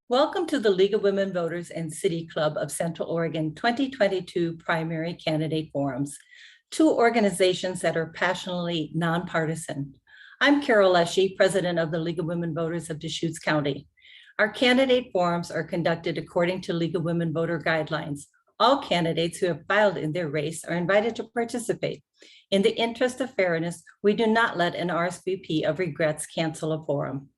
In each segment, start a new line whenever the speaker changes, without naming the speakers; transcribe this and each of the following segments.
Welcome to the League of Women Voters and City Club of Central Oregon 2022 Primary Candidate Forums, two organizations that are passionately nonpartisan. I'm Carol Leshy, President of the League of Women Voters of Deschutes County. Our candidate forums are conducted according to League of Women Voter guidelines. All candidates who have filed in their race are invited to participate. In the interest of fairness, we do not let an RSVP of regrets cancel a forum.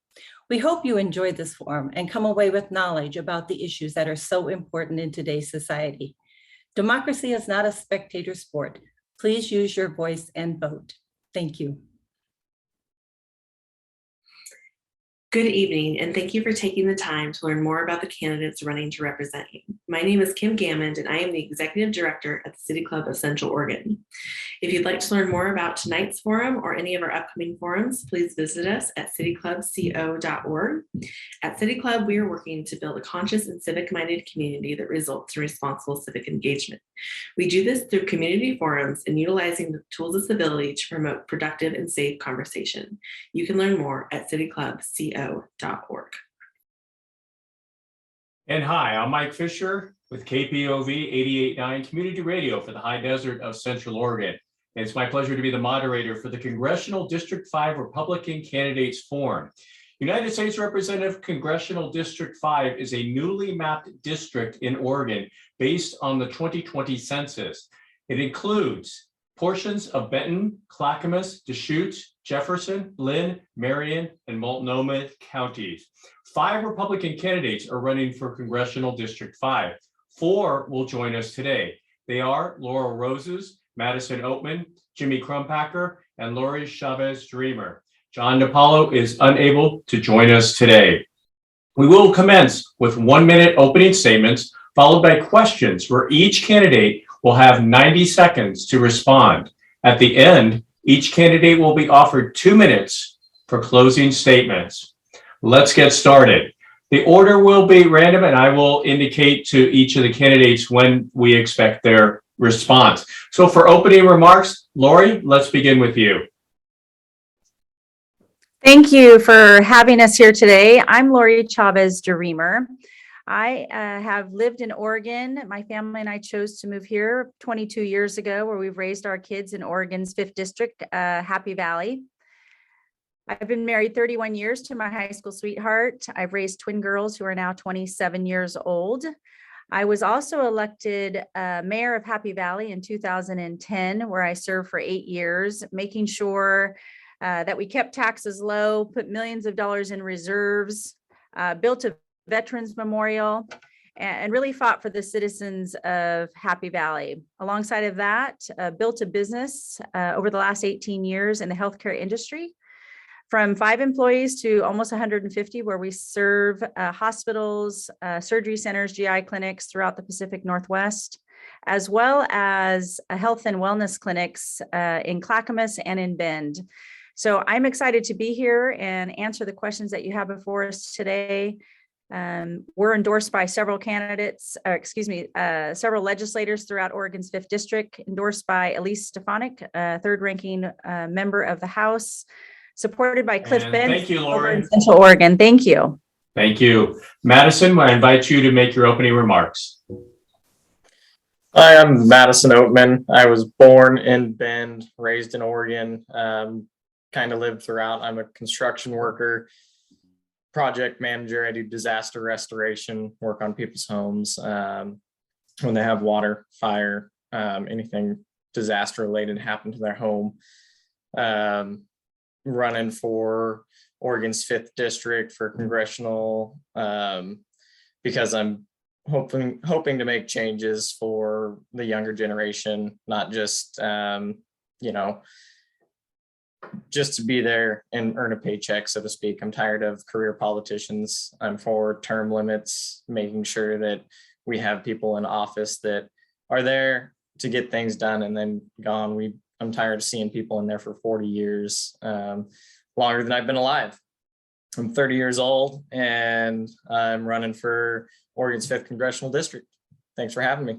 We hope you enjoyed this forum and come away with knowledge about the issues that are so important in today's society. Democracy is not a spectator sport. Please use your voice and vote. Thank you.
Good evening, and thank you for taking the time to learn more about the candidates running to represent you. My name is Kim Gammond, and I am the Executive Director at the City Club of Central Oregon. If you'd like to learn more about tonight's forum or any of our upcoming forums, please visit us at cityclubco.org. At City Club, we are working to build a conscious and civic-minded community that results in responsible civic engagement. We do this through community forums and utilizing the tools of civility to promote productive and safe conversation. You can learn more at cityclubco.org.
And hi, I'm Mike Ficher with KPOV 88.9 Community Radio for the High Desert of Central Oregon. And it's my pleasure to be the moderator for the Congressional District 5 Republican Candidates Forum. United States Representative Congressional District 5 is a newly mapped district in Oregon based on the 2020 census. It includes portions of Benton, Clackamas, Deschutes, Jefferson, Lynn, Marion, and Multnomah counties. 5 Republican candidates are running for Congressional District 5. 4 will join us today. They are Laurel Roses, Madison Oatman, Jimmy Crumpacker, and Lori Chavez-DeRemer. John DiPaolo is unable to join us today. We will commence with 1-minute opening statements, followed by questions where each candidate will have 90 seconds to respond. At the end, each candidate will be offered 2 minutes for closing statements. Let's get started. The order will be random, and I will indicate to each of the candidates when we expect their response. So for opening remarks, Lori, let's begin with you.
Thank you for having us here today. I'm Lori Chavez-DeRemer. I have lived in Oregon. My family and I chose to move here 22 years ago, where we've raised our kids in Oregon's 5th District, Happy Valley. I've been married 31 years to my high school sweetheart. I've raised twin girls who are now 27 years old. I was also elected mayor of Happy Valley in 2010, where I served for 8 years, making sure that we kept taxes low, put millions of dollars in reserves, built a Veterans Memorial, and really fought for the citizens of Happy Valley. Alongside of that, built a business over the last 18 years in the healthcare industry, from 5 employees to almost 150, where we serve hospitals, surgery centers, GI clinics throughout the Pacific Northwest, as well as health and wellness clinics in Clackamas and in Bend. So I'm excited to be here and answer the questions that you have before us today. We're endorsed by several several legislators throughout Oregon's 5th District, endorsed by Elise Stefanik, 3rd ranking member of the House, supported by Cliff Benz.
Thank you, Lori.
In Central Oregon. Thank you.
Thank you. Madison, I invite you to make your opening remarks.
Hi, I'm Madison Oatman. I was born in Bend, raised in Oregon, kind of lived throughout. I'm a construction worker, project manager. I do disaster restoration, work on people's homes when they have water, fire, anything disaster related happen to their home. Running for Oregon's 5th District for Congressional because I'm hoping to make changes for the younger generation, not just just to be there and earn a paycheck, so to speak. I'm tired of career politicians. I'm for term limits, making sure that we have people in office that are there to get things done and then gone. I'm tired of seeing people in there for 40 years, longer than I've been alive. I'm 30 years old, and I'm running for Oregon's 5th Congressional District. Thanks for having me.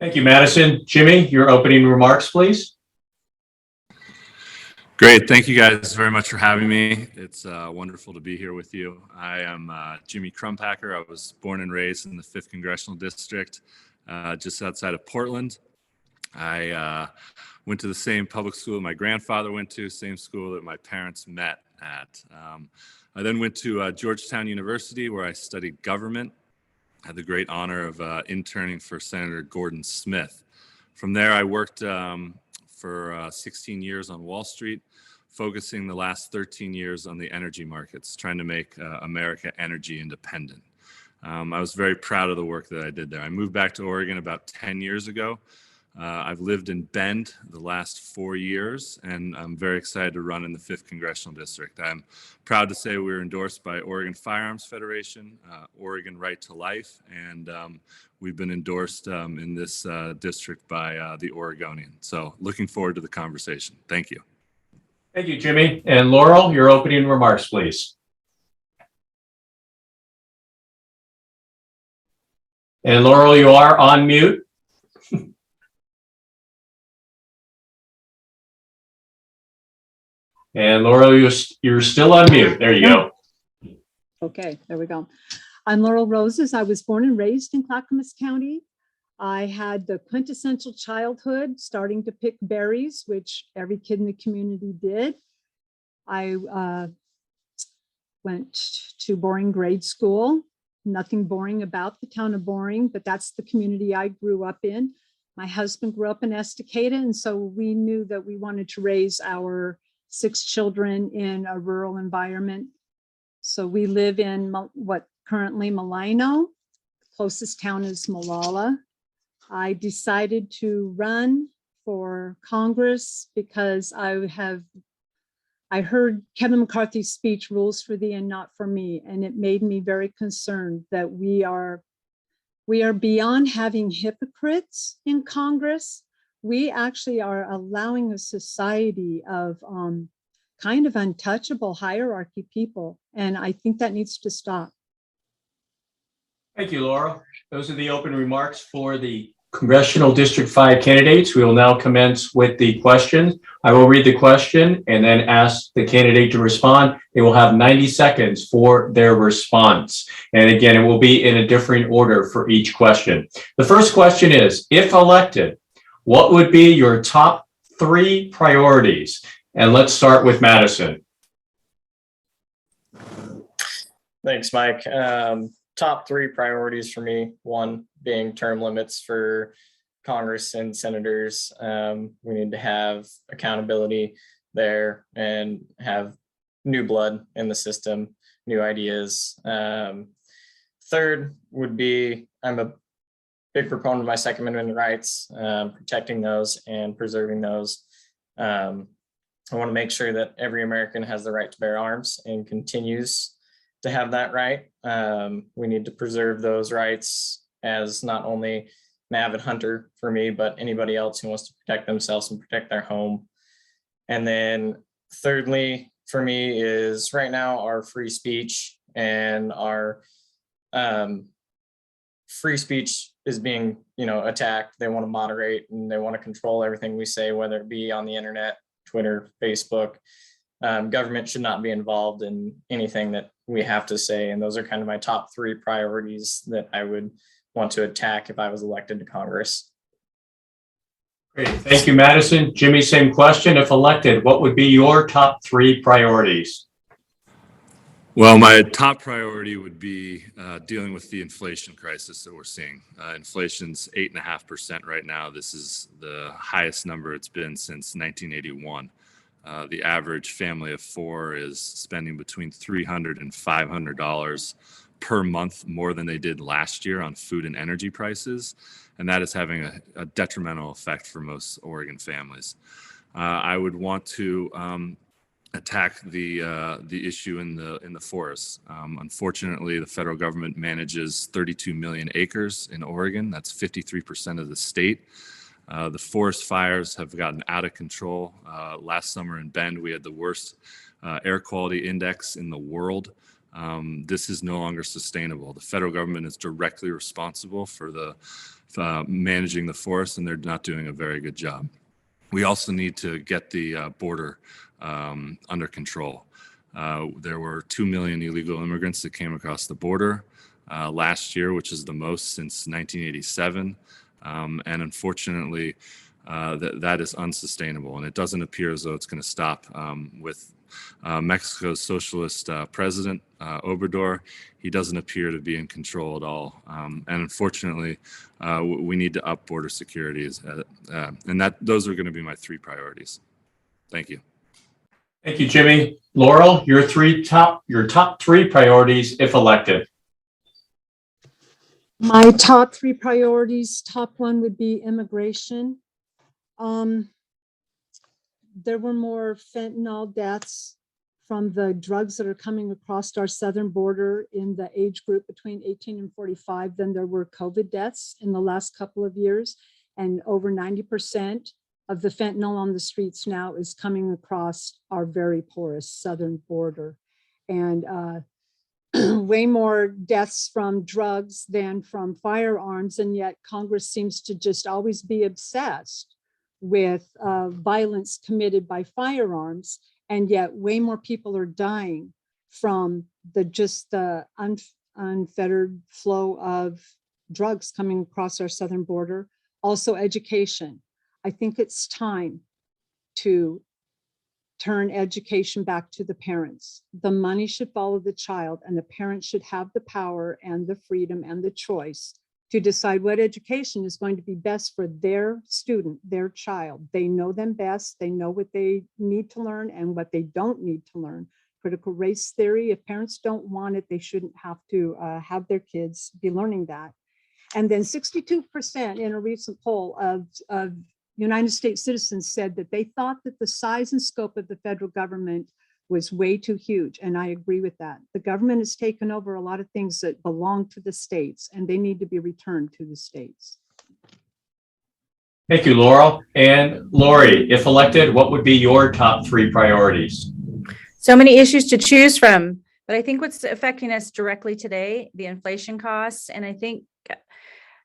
Thank you, Madison. Jimmy, your opening remarks, please.
Great. Thank you guys very much for having me. It's wonderful to be here with you. I am Jimmy Crumpacker. I was born and raised in the 5th Congressional District, just outside of Portland. I went to the same public school my grandfather went to, same school that my parents met at. I then went to Georgetown University, where I studied government. I had the great honor of interning for Senator Gordon Smith. From there, I worked for 16 years on Wall Street, focusing the last 13 years on the energy markets, trying to make America energy independent. I was very proud of the work that I did there. I moved back to Oregon about 10 years ago. I've lived in Bend the last 4 years, and I'm very excited to run in the 5th Congressional District. I'm proud to say we're endorsed by Oregon Firearms Federation, Oregon Right to Life, and we've been endorsed in this district by the Oregonian. So looking forward to the conversation. Thank you.
Thank you, Jimmy. And Laurel, your opening remarks, please. And Laurel, you are on mute. And Laurel, you're still on mute. There you go.
Okay, there we go. I'm Laurel Roses. I was born and raised in Clackamas County. I had the quintessential childhood, starting to pick berries, which every kid in the community did. I went to boring grade school. Nothing boring about the town of Boring, but that's the community I grew up in. My husband grew up in Estacada, and so we knew that we wanted to raise our 6 children in a rural environment. So we live in what currently Malino. The closest town is Molalla. I decided to run for Congress because I heard Kevin McCarthy's speech, "Rules for thee and not for me," and it made me very concerned that we are beyond having hypocrites in Congress. We actually are allowing a society of kind of untouchable hierarchy people, and I think that needs to stop.
Thank you, Laurel. Those are the open remarks for the Congressional District 5 candidates. We will now commence with the questions. I will read the question and then ask the candidate to respond. They will have 90 seconds for their response. And again, it will be in a different order for each question. The first question is, if elected, what would be your top 3 priorities? And let's start with Madison.
Thanks, Mike. Top 3 priorities for me, 1 being term limits for Congress and senators. We need to have accountability there and have new blood in the system, new ideas. 3rd would be, I'm a big proponent of my Second Amendment rights, protecting those and preserving those. I want to make sure that every American has the right to bear arms and continues to have that right. We need to preserve those rights as not only an avid hunter for me, but anybody else who wants to protect themselves and protect their home. And then thirdly, for me, is right now our free speech, and our free speech is being, attacked. They want to moderate and they want to control everything we say, whether it be on the internet, Twitter, Facebook. Government should not be involved in anything that we have to say. And those are kind of my top 3 priorities that I would want to attack if I was elected to Congress.
Great. Thank you, Madison. Jimmy, same question. If elected, what would be your top 3 priorities?
Well, my top priority would be dealing with the inflation crisis that we're seeing. Inflation's 8.5% right now. This is the highest number it's been since 1981. The average family of 4 is spending between $300 and $500 per month more than they did last year on food and energy prices, and that is having a detrimental effect for most Oregon families. I would want to attack the issue in the forests. Unfortunately, the federal government manages 32 million acres in Oregon. That's 53% of the state. The forest fires have gotten out of control. Last summer in Bend, we had the worst air quality index in the world. This is no longer sustainable. The federal government is directly responsible for managing the forest, and they're not doing a very good job. We also need to get the border under control. There were 2 million illegal immigrants that came across the border last year, which is the most since 1987. And unfortunately, that is unsustainable. And it doesn't appear as though it's going to stop with Mexico's socialist president, Obrador. He doesn't appear to be in control at all. And unfortunately, we need to up border security. And those are going to be my 3 priorities. Thank you.
Thank you, Jimmy. Laurel, your top 3 priorities if elected.
My top 3 priorities, top 1 would be immigration. There were more fentanyl deaths from the drugs that are coming across our southern border in the age group between 18 and 45 than there were COVID deaths in the last couple of years. And over 90% of the fentanyl on the streets now is coming across our very porous southern border. And way more deaths from drugs than from firearms. And yet Congress seems to just always be obsessed with violence committed by firearms. And yet way more people are dying from the unfettered flow of drugs coming across our southern border. Also education. I think it's time to turn education back to the parents. The money should follow the child, and the parents should have the power and the freedom and the choice to decide what education is going to be best for their student, their child. They know them best. They know what they need to learn and what they don't need to learn. Critical race theory, if parents don't want it, they shouldn't have to have their kids be learning that. And then 62% in a recent poll of United States citizens said that they thought that the size and scope of the federal government was way too huge. And I agree with that. The government has taken over a lot of things that belong to the states, and they need to be returned to the states.
Thank you, Laurel. And Lori, if elected, what would be your top 3 priorities?
So many issues to choose from, but I think what's affecting us directly today, the inflation costs, and I think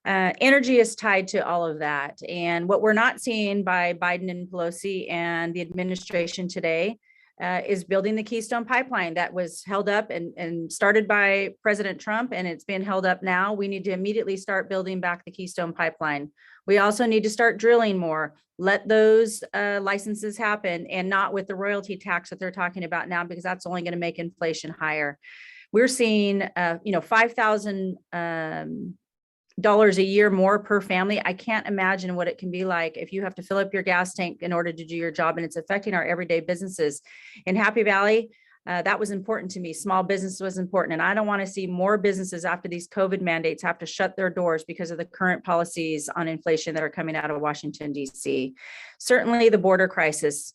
energy is tied to all of that. And what we're not seeing by Biden and Pelosi and the administration today is building the Keystone Pipeline that was held up and started by President Trump, and it's been held up now. We need to immediately start building back the Keystone Pipeline. We also need to start drilling more, let those licenses happen, and not with the royalty tax that they're talking about now, because that's only going to make inflation higher. We're seeing, $5,000 a year more per family. I can't imagine what it can be like if you have to fill up your gas tank in order to do your job, and it's affecting our everyday businesses. In Happy Valley, that was important to me. Small business was important, and I don't want to see more businesses after these COVID mandates have to shut their doors because of the current policies on inflation that are coming out of Washington, D.C. Certainly the border crisis,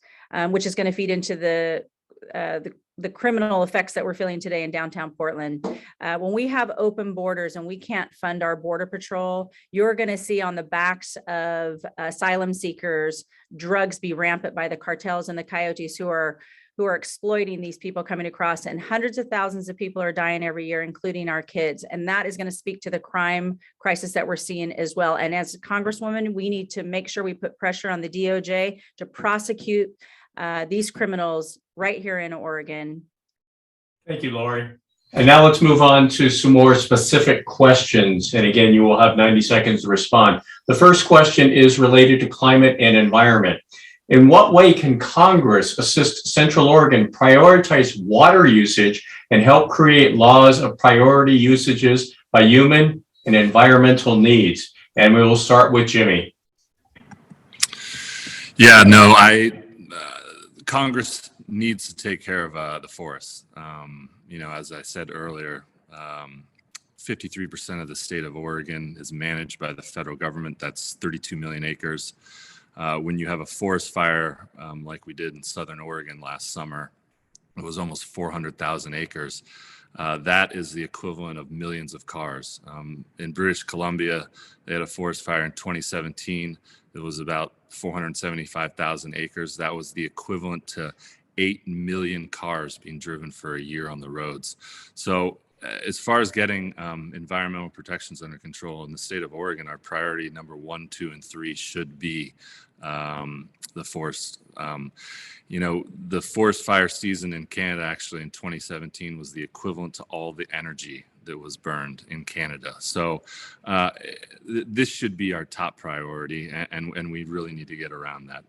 which is going to feed into the criminal effects that we're feeling today in downtown Portland. When we have open borders and we can't fund our border patrol, you're going to see on the backs of asylum seekers, drugs be rampant by the cartels and the coyotes who are exploiting these people coming across, and hundreds of thousands of people are dying every year, including our kids. And that is going to speak to the crime crisis that we're seeing as well. And as a Congresswoman, we need to make sure we put pressure on the DOJ to prosecute these criminals right here in Oregon.
Thank you, Lori. And now let's move on to some more specific questions. And again, you will have 90 seconds to respond. The first question is related to climate and environment. In what way can Congress assist Central Oregon prioritize water usage and help create laws of priority usages by human and environmental needs? And we will start with Jimmy.
Yeah, no, Congress needs to take care of the forests. As I said earlier, 53% of the state of Oregon is managed by the federal government. That's 32 million acres. When you have a forest fire like we did in Southern Oregon last summer, it was almost 400,000 acres. That is the equivalent of millions of cars. In British Columbia, they had a forest fire in 2017. It was about 475,000 acres. That was the equivalent to 8 million cars being driven for a year on the roads. So as far as getting environmental protections under control in the state of Oregon, our priority number 1, 2, and 3 should be the forest. The forest fire season in Canada actually in 2017 was the equivalent to all the energy that was burned in Canada. So this should be our top priority, and we really need to get around that.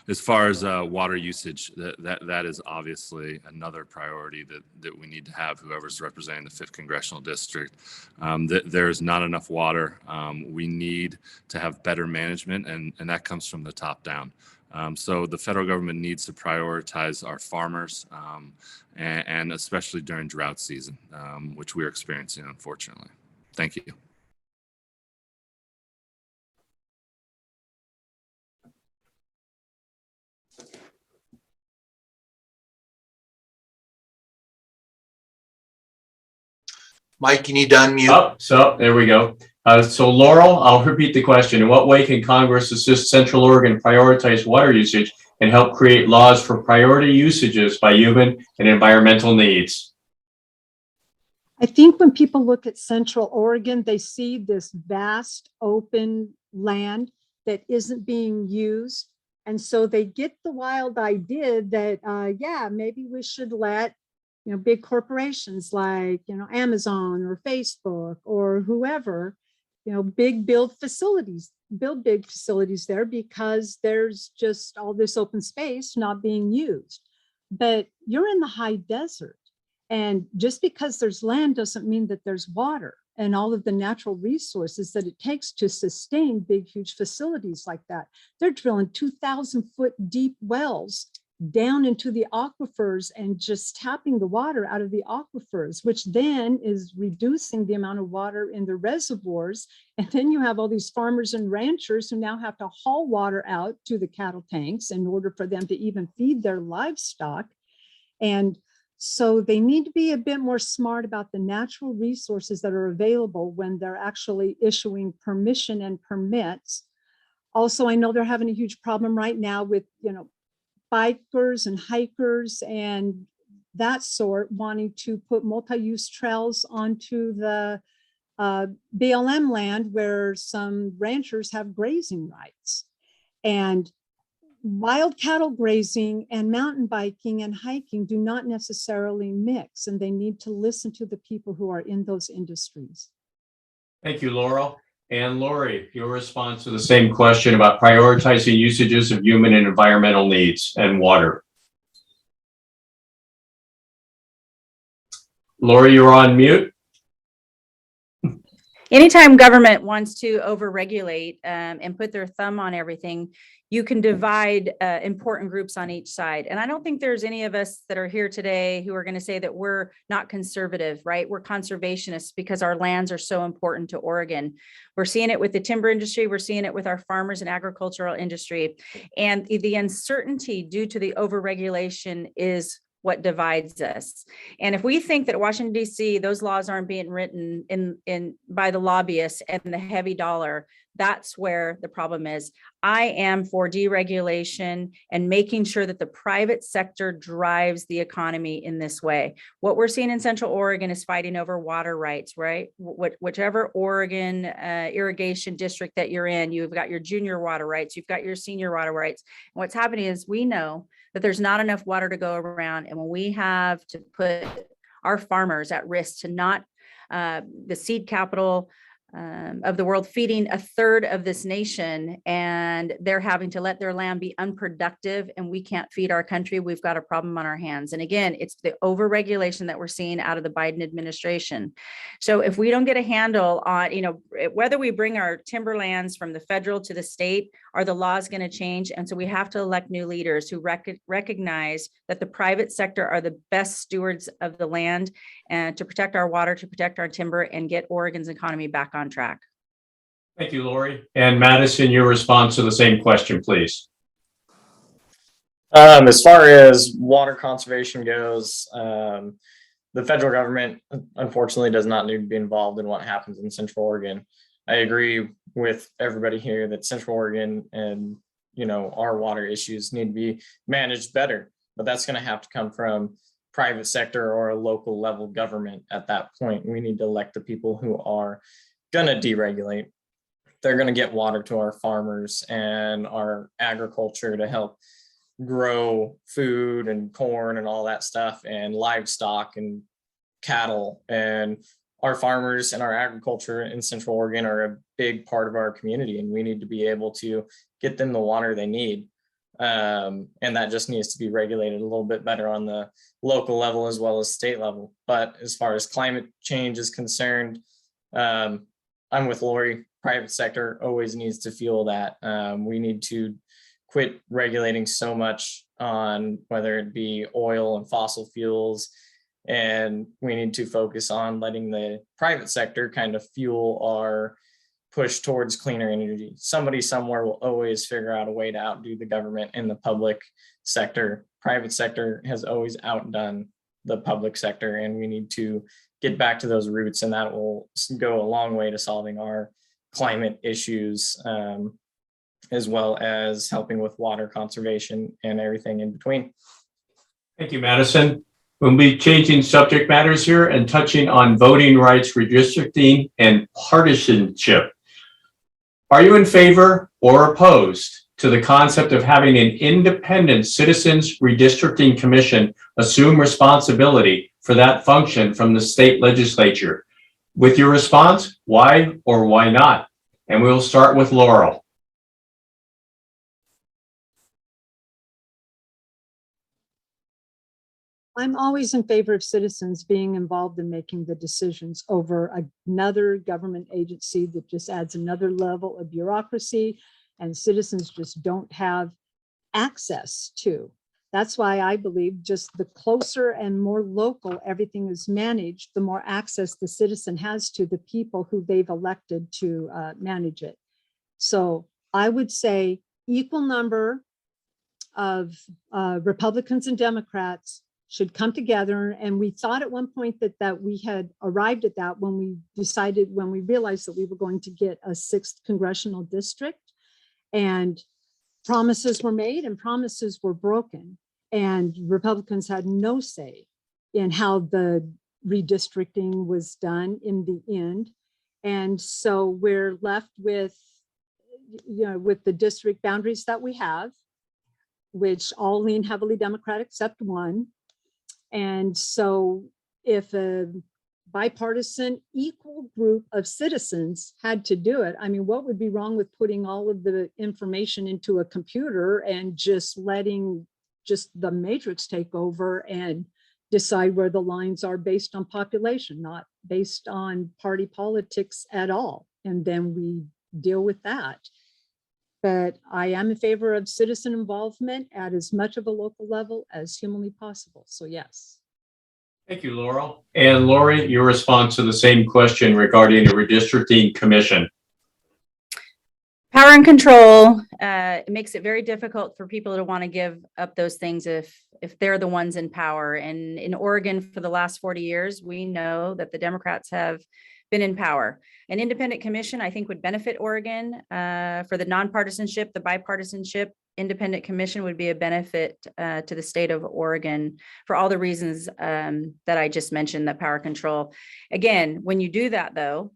As far as water usage, that is obviously another priority that we need to have, whoever's representing the 5th Congressional District. There's not enough water. We need to have better management, and that comes from the top down. So the federal government needs to prioritize our farmers, and especially during drought season, which we're experiencing, unfortunately. Thank you.
Mike, you need to unmute.
Oh, so there we go. So Laurel, I'll repeat the question. In what way can Congress assist Central Oregon prioritize water usage and help create laws for priority usages by human and environmental needs?
I think when people look at Central Oregon, they see this vast open land that isn't being used. And so they get the wild idea that, yeah, maybe we should let, big corporations like, Amazon or Facebook or whoever, build big facilities there because there's just all this open space not being used. But you're in the high desert. And just because there's land doesn't mean that there's water and all of the natural resources that it takes to sustain big, huge facilities like that. They're drilling 2,000-foot deep wells down into the aquifers and just tapping the water out of the aquifers, which then is reducing the amount of water in the reservoirs. And then you have all these farmers and ranchers who now have to haul water out to the cattle tanks in order for them to even feed their livestock. And so they need to be a bit more smart about the natural resources that are available when they're actually issuing permission and permits. Also, I know they're having a huge problem right now with, bikers and hikers and that sort wanting to put multi-use trails onto the BLM land where some ranchers have grazing rights. And wild cattle grazing and mountain biking and hiking do not necessarily mix, and they need to listen to the people who are in those industries.
Thank you, Laurel. And Lori, your response to the same question about prioritizing usages of human and environmental needs and water. Lori, you're on mute.
Anytime government wants to overregulate and put their thumb on everything, you can divide important groups on each side. And I don't think there's any of us that are here today who are going to say that we're not conservative, right? We're conservationists because our lands are so important to Oregon. We're seeing it with the timber industry. We're seeing it with our farmers and agricultural industry. And the uncertainty due to the overregulation is what divides us. And if we think that Washington, D.C., those laws aren't being written in by the lobbyists and the heavy dollar, that's where the problem is. I am for deregulation and making sure that the private sector drives the economy in this way. What we're seeing in Central Oregon is fighting over water rights, right? Whichever Oregon irrigation district that you're in, you've got your junior water rights, you've got your senior water rights. And what's happening is we know that there's not enough water to go around. And when we have to put our farmers at risk to not the seed capital of the world feeding a third of this nation, and they're having to let their land be unproductive and we can't feed our country, we've got a problem on our hands. And again, it's the overregulation that we're seeing out of the Biden administration. So if we don't get a handle on, whether we bring our timberlands from the federal to the state, are the laws going to change? And so we have to elect new leaders who recognize that the private sector are the best stewards of the land and to protect our water, to protect our timber, and get Oregon's economy back on track.
Thank you, Lori. And Madison, your response to the same question, please.
As far as water conservation goes, the federal government unfortunately does not need to be involved in what happens in Central Oregon. I agree with everybody here that Central Oregon and our water issues need to be managed better, but that's going to have to come from private sector or a local level government at that point. We need to elect the people who are going to deregulate. They're going to get water to our farmers and our agriculture to help grow food and corn and all that stuff, and livestock and cattle. And our farmers and our agriculture in Central Oregon are a big part of our community, and we need to be able to get them the water they need. And that just needs to be regulated a little bit better on the local level as well as state level. But as far as climate change is concerned, I'm with Lori. Private sector always needs to fuel that. We need to quit regulating so much on whether it be oil and fossil fuels, and we need to focus on letting the private sector kind of fuel our push towards cleaner energy. Somebody somewhere will always figure out a way to outdo the government in the public sector. Private sector has always outdone the public sector, and we need to get back to those roots, and that will go a long way to solving our climate issues, as well as helping with water conservation and everything in between.
Thank you, Madison. We'll be changing subject matters here and touching on voting rights, redistricting, and partisanship. Are you in favor or opposed to the concept of having an independent Citizens Redistricting Commission assume responsibility for that function from the state legislature? With your response, why or why not? And we'll start with Laurel.
I'm always in favor of citizens being involved in making the decisions over another government agency that just adds another level of bureaucracy and citizens just don't have access to. That's why I believe just the closer and more local everything is managed, the more access the citizen has to the people who they've elected to manage it. So I would say equal number of Republicans and Democrats should come together. And we thought at one point that we had arrived at that when we realized that we were going to get a 6th congressional district, and promises were made and promises were broken. And Republicans had no say in how the redistricting was done in the end. And so we're left with, with the district boundaries that we have, which all lean heavily Democrat except one. And so if a bipartisan equal group of citizens had to do it, I mean, what would be wrong with putting all of the information into a computer and just letting just the matrix take over and decide where the lines are based on population, not based on party politics at all. And then we deal with that. But I am in favor of citizen involvement at as much of a local level as humanly possible. So yes.
Thank you, Laurel. And Lori, your response to the same question regarding the redistricting commission.
Power and control, it makes it very difficult for people to want to give up those things if they're the ones in power. And in Oregon for the last 40 years, we know that the Democrats have been in power. An independent commission, I think, would benefit Oregon for the nonpartisanship, the bipartisanship. Independent commission would be a benefit to the state of Oregon for all the reasons that I just mentioned, the power control. Again, when you do that, though,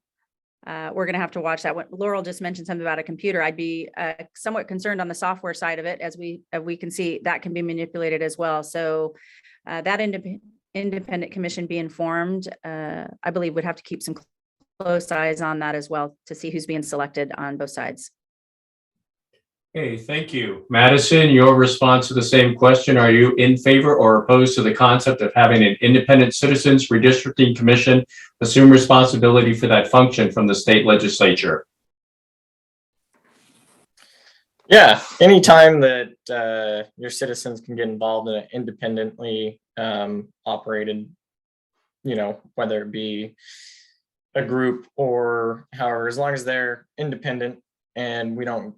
we're going to have to watch that. What Laurel just mentioned something about a computer. I'd be somewhat concerned on the software side of it, as we can see that can be manipulated as well. So that independent commission being formed, I believe would have to keep some close eyes on that as well to see who's being selected on both sides.
Okay, thank you. Madison, your response to the same question. Are you in favor or opposed to the concept of having an independent Citizens Redistricting Commission assume responsibility for that function from the state legislature?
Yeah, anytime that your citizens can get involved in an independently operated, whether it be a group or however, as long as they're independent and we don't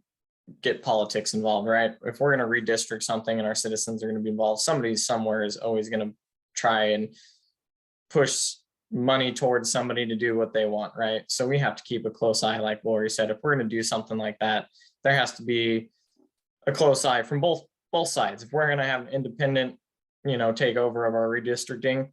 get politics involved, right? If we're going to redistrict something and our citizens are going to be involved, somebody somewhere is always going to try and push money towards somebody to do what they want, right? So we have to keep a close eye, like Lori said. If we're going to do something like that, there has to be a close eye from both sides. If we're going to have an independent takeover of our redistricting,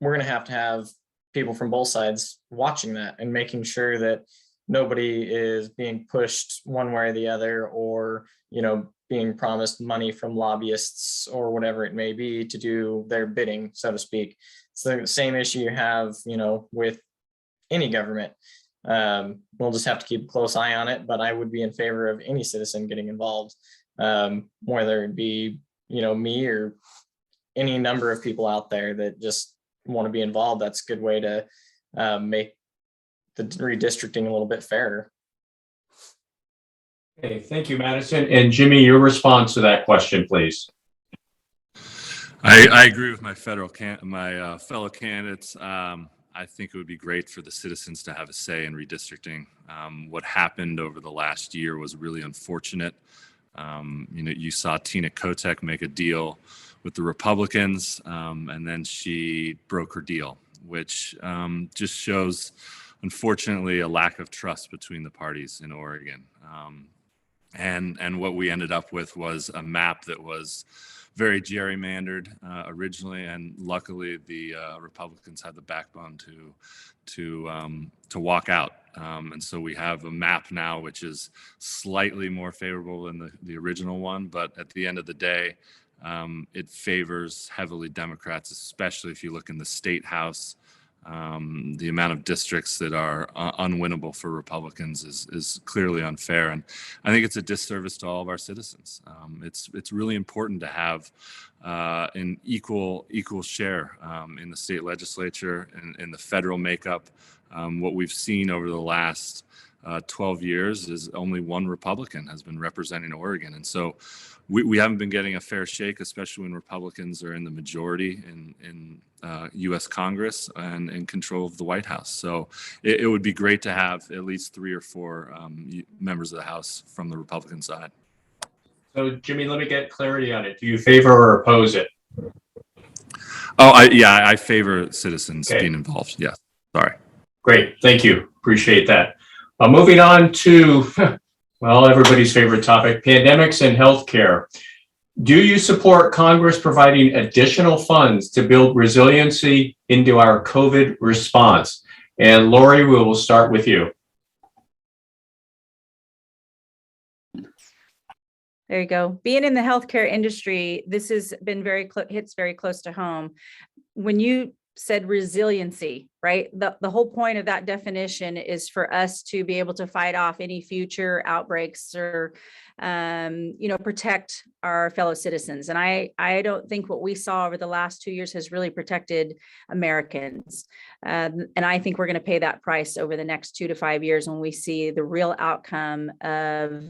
we're going to have people from both sides watching that and making sure that nobody is being pushed one way or the other, or, being promised money from lobbyists or whatever it may be to do their bidding, so to speak. It's the same issue you have, with any government. We'll just have to keep a close eye on it, but I would be in favor of any citizen getting involved, whether it be, me or any number of people out there that just want to be involved. That's a good way to make the redistricting a little bit fairer.
Okay, thank you, Madison. And Jimmy, your response to that question, please.
I agree with my fellow candidates. I think it would be great for the citizens to have a say in redistricting. What happened over the last year was really unfortunate. You saw Tina Kotek make a deal with the Republicans, and then she broke her deal, which just shows, unfortunately, a lack of trust between the parties in Oregon. And what we ended up with was a map that was very gerrymandered originally, and luckily the Republicans had the backbone to walk out. And so we have a map now which is slightly more favorable than the original one, but at the end of the day, it favors heavily Democrats, especially if you look in the state house. The amount of districts that are unwinnable for Republicans is clearly unfair, and I think it's a disservice to all of our citizens. It's really important to have an equal share in the state legislature and in the federal makeup. What we've seen over the last 12 years is only one Republican has been representing Oregon, and so we haven't been getting a fair shake, especially when Republicans are in the majority in U.S. Congress and in control of the White House. So it would be great to have at least 3 or 4 members of the House from the Republican side.
So, Jimmy, let me get clarity on it. Do you favor or oppose it?
I favor citizens being involved. Yeah, sorry.
Great, thank you. Appreciate that. Moving on to, well, everybody's favorite topic, pandemics and healthcare. Do you support Congress providing additional funds to build resiliency into our COVID response? And Lori, we will start with you.
There you go. Being in the healthcare industry, this has been hits very close to home. When you said resiliency, right? The whole point of that definition is for us to be able to fight off any future outbreaks or, protect our fellow citizens. And I don't think what we saw over the last 2 years has really protected Americans. And I think we're going to pay that price over the next 2 to 5 years when we see the real outcome of,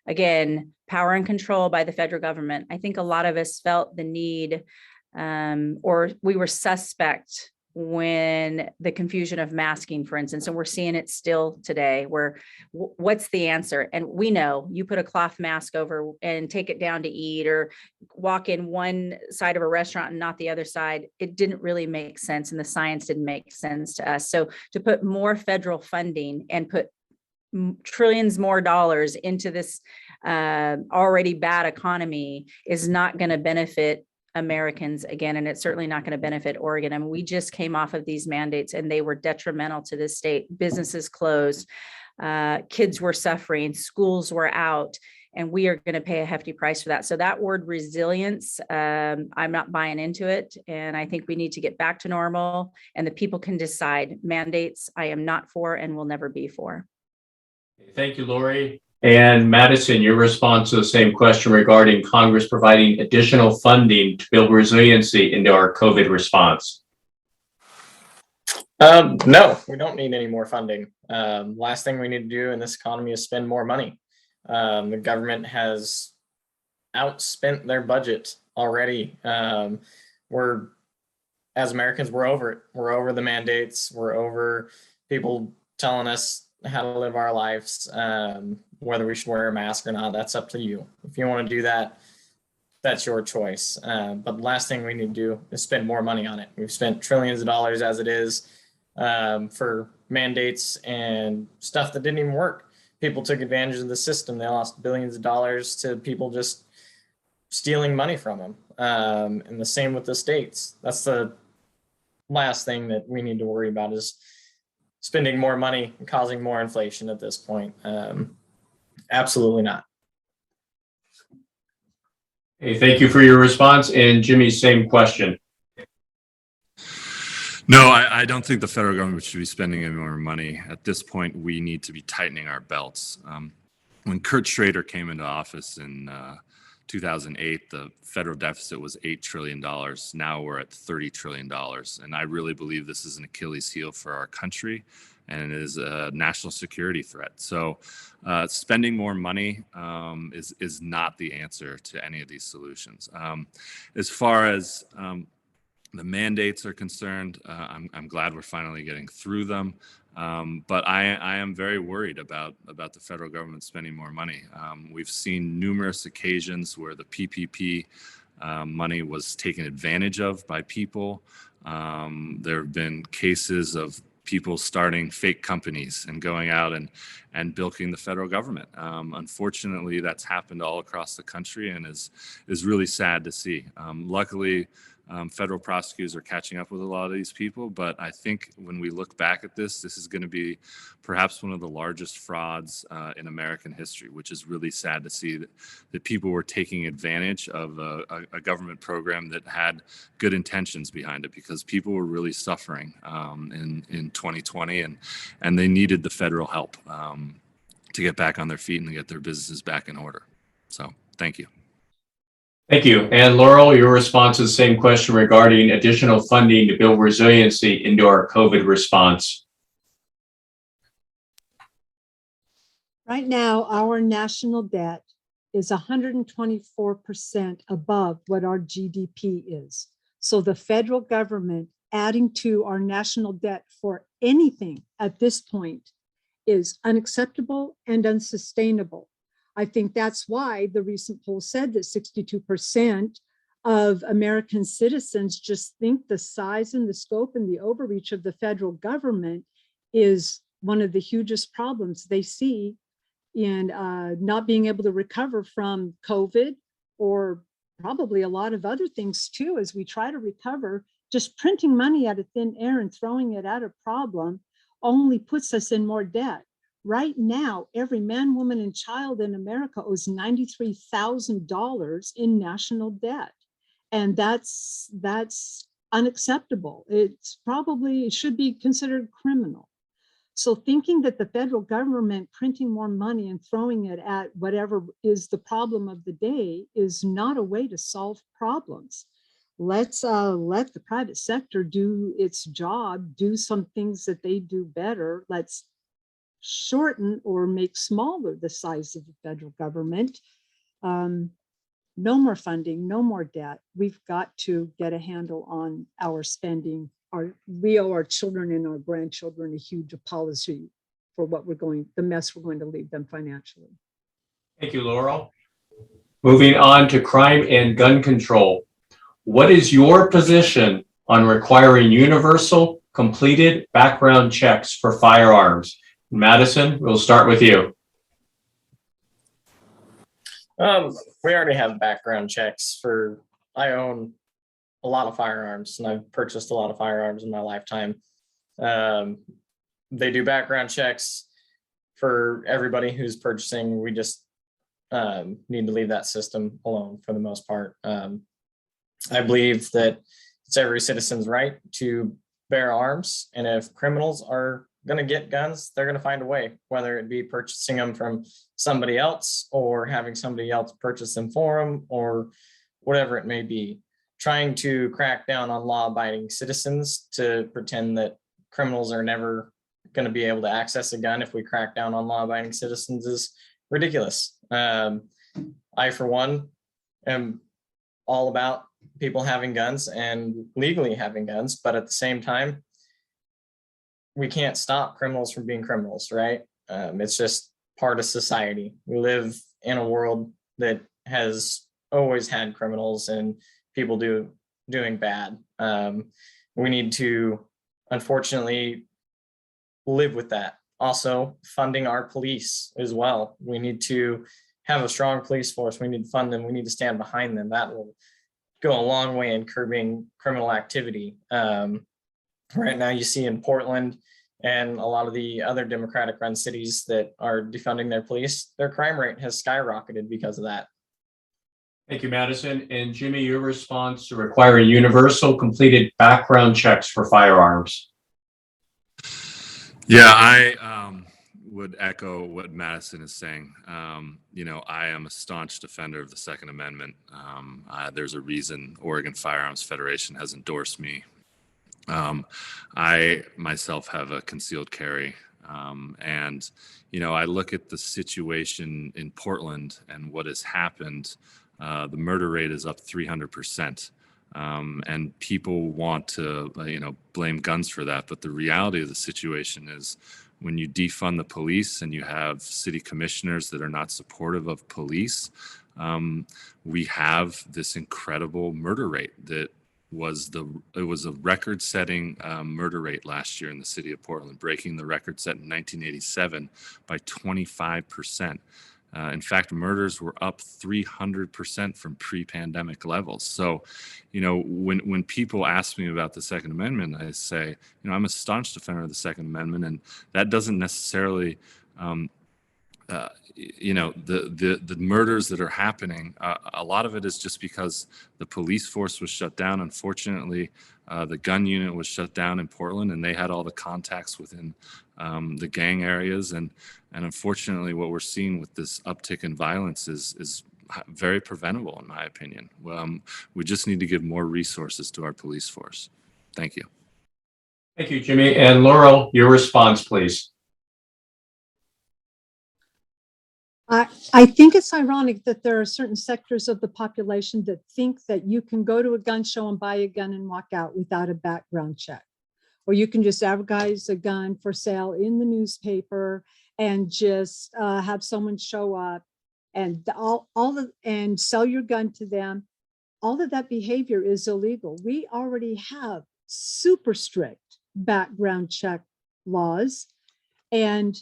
again, power and control by the federal government. I think a lot of us felt the need or we were suspect when the confusion of masking, for instance, and we're seeing it still today, where what's the answer? And we know you put a cloth mask over and take it down to eat or walk in one side of a restaurant and not the other side. It didn't really make sense, and the science didn't make sense to us. So to put more federal funding and put trillions more dollars into this already bad economy is not going to benefit Americans again, and it's certainly not going to benefit Oregon. I mean, we just came off of these mandates and they were detrimental to the state. Businesses closed, kids were suffering, schools were out, and we are going to pay a hefty price for that. So that word resilience, I'm not buying into it. And I think we need to get back to normal, and the people can decide. Mandates, I am not for and will never be for.
Thank you, Lori. And Madison, your response to the same question regarding Congress providing additional funding to build resiliency into our COVID response.
No, we don't need any more funding. Last thing we need to do in this economy is spend more money. The government has outspent their budget already. As Americans, we're over it. We're over the mandates. We're over people telling us how to live our lives. Whether we should wear a mask or not, that's up to you. If you want to do that, that's your choice. But the last thing we need to do is spend more money on it. We've spent trillions of dollars as it is for mandates and stuff that didn't even work. People took advantage of the system. They lost billions of dollars to people just stealing money from them. And the same with the states. That's the last thing that we need to worry about, is spending more money and causing more inflation at this point. Absolutely not.
Hey, thank you for your response. And Jimmy, same question.
No, I don't think the federal government should be spending any more money. At this point, we need to be tightening our belts. When Kurt Schrader came into office in 2008, the federal deficit was $8 trillion. Now we're at $30 trillion. And I really believe this is an Achilles heel for our country, and it is a national security threat. So spending more money is not the answer to any of these solutions. As far as the mandates are concerned, I'm glad we're finally getting through them. But I am very worried about the federal government spending more money. We've seen numerous occasions where the PPP money was taken advantage of by people. There have been cases of people starting fake companies and going out and bilking the federal government. Unfortunately, that's happened all across the country and is really sad to see. Luckily, federal prosecutors are catching up with a lot of these people, but I think when we look back at this is going to be perhaps one of the largest frauds in American history, which is really sad to see that people were taking advantage of a government program that had good intentions behind it, because people were really suffering in 2020 and they needed the federal help to get back on their feet and to get their businesses back in order. So thank you.
Thank you. And Laurel, your response to the same question regarding additional funding to build resiliency into our COVID response.
Right now, our national debt is 124% above what our GDP is. So the federal government adding to our national debt for anything at this point is unacceptable and unsustainable. I think that's why the recent poll said that 62% of American citizens just think the size and the scope and the overreach of the federal government is one of the hugest problems they see in not being able to recover from COVID, or probably a lot of other things too, as we try to recover. Just printing money out of thin air and throwing it at a problem only puts us in more debt. Right now, every man, woman, and child in America owes $93,000 in national debt. And that's unacceptable. It should be considered criminal. So thinking that the federal government printing more money and throwing it at whatever is the problem of the day is not a way to solve problems. Let's let the private sector do its job, do some things that they do better. Let's shorten or make smaller the size of the federal government. No more funding, no more debt. We've got to get a handle on our spending. We owe our children and our grandchildren a huge apology for the mess we're going to leave them financially.
Thank you, Laurel. Moving on to crime and gun control. What is your position on requiring universal, completed background checks for firearms? Madison, we'll start with you.
We already have background checks I own a lot of firearms, and I've purchased a lot of firearms in my lifetime. They do background checks for everybody who's purchasing. We just need to leave that system alone for the most part. I believe that it's every citizen's right to bear arms, and if criminals are going to get guns, they're going to find a way, whether it be purchasing them from somebody else or having somebody else purchase them for them, or whatever it may be. Trying to crack down on law-abiding citizens to pretend that criminals are never going to be able to access a gun if we crack down on law-abiding citizens is ridiculous. I, for one, am all about people having guns and legally having guns, but at the same time, we can't stop criminals from being criminals, right? It's just part of society. We live in a world that has always had criminals and people doing bad. We need to, unfortunately, live with that. Also, funding our police as well. We need to have a strong police force. We need to fund them. We need to stand behind them. That will go a long way in curbing criminal activity. Right now, you see in Portland and a lot of the other Democratic run cities that are defunding their police, their crime rate has skyrocketed because of that.
Thank you, Madison. And Jimmy, your response to requiring universal completed background checks for firearms.
Yeah, I would echo what Madison is saying. I am a staunch defender of the Second Amendment. There's a reason Oregon Firearms Federation has endorsed me. I myself have a concealed carry. And I look at the situation in Portland and what has happened. The murder rate is up 300%. And people want to, blame guns for that. But the reality of the situation is when you defund the police and you have city commissioners that are not supportive of police, we have this incredible murder rate that it was a record-setting murder rate last year in the city of Portland, breaking the record set in 1987 by 25%. In fact, murders were up 300% from pre-pandemic levels. So, when people ask me about the Second Amendment, I say, I'm a staunch defender of the Second Amendment, and that doesn't necessarily, the murders that are happening. A lot of it is just because the police force was shut down. Unfortunately, the gun unit was shut down in Portland, and they had all the contacts within the gang areas. And unfortunately, what we're seeing with this uptick in violence is very preventable, in my opinion. We just need to give more resources to our police force. Thank you.
Thank you, Jimmy. And Laurel, your response, please.
I think it's ironic that there are certain sectors of the population that think that you can go to a gun show and buy a gun and walk out without a background check. Or you can just advertise a gun for sale in the newspaper and just have someone show up and and sell your gun to them. All of that behavior is illegal. We already have super strict background check laws, and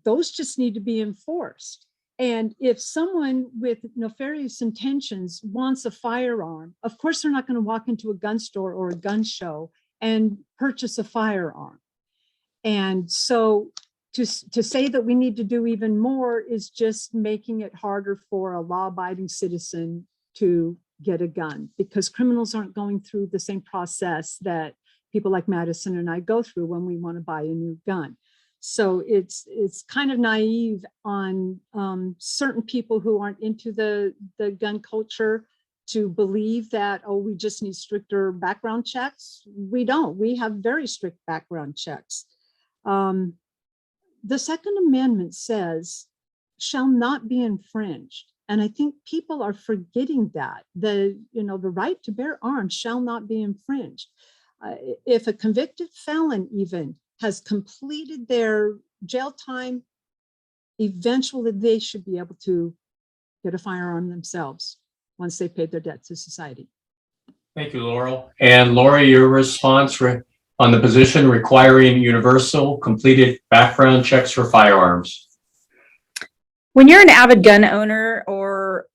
those just need to be enforced. And if someone with nefarious intentions wants a firearm, of course, they're not going to walk into a gun store or a gun show and purchase a firearm. And so to say that we need to do even more is just making it harder for a law-abiding citizen to get a gun, because criminals aren't going through the same process that people like Madison and I go through when we want to buy a new gun. So it's kind of naive on certain people who aren't into the gun culture to believe that, we just need stricter background checks. We don't. We have very strict background checks. The Second Amendment says, shall not be infringed. And I think people are forgetting that. The right to bear arms shall not be infringed. If a convicted felon even has completed their jail time, eventually they should be able to get a firearm themselves once they paid their debt to society.
Thank you, Laurel. And Lori, your response on the position requiring universal completed background checks for firearms.
When you're an avid gun owner or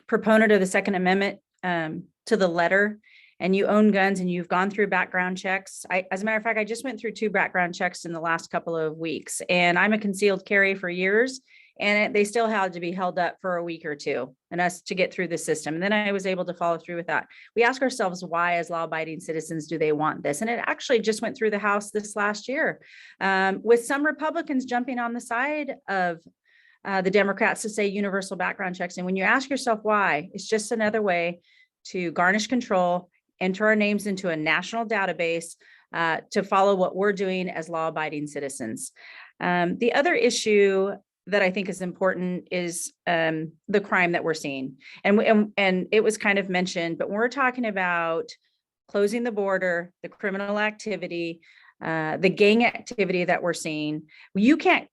proponent of the Second Amendment to the letter, and you own guns and you've gone through background checks. As a matter of fact, I just went through 2 background checks in the last couple of weeks, and I'm a concealed carry for years, and they still had to be held up for a week or 2 and us to get through the system. And then I was able to follow through with that. We ask ourselves, why, as law-abiding citizens, do they want this? And it actually just went through the House this last year, with some Republicans jumping on the side of the Democrats to say universal background checks. And when you ask yourself why, it's just another way to garnish control, enter our names into a national database to follow what we're doing as law-abiding citizens. The other issue that I think is important is the crime that we're seeing. And it was kind of mentioned, but when we're talking about closing the border, the criminal activity, the gang activity that we're seeing, you can't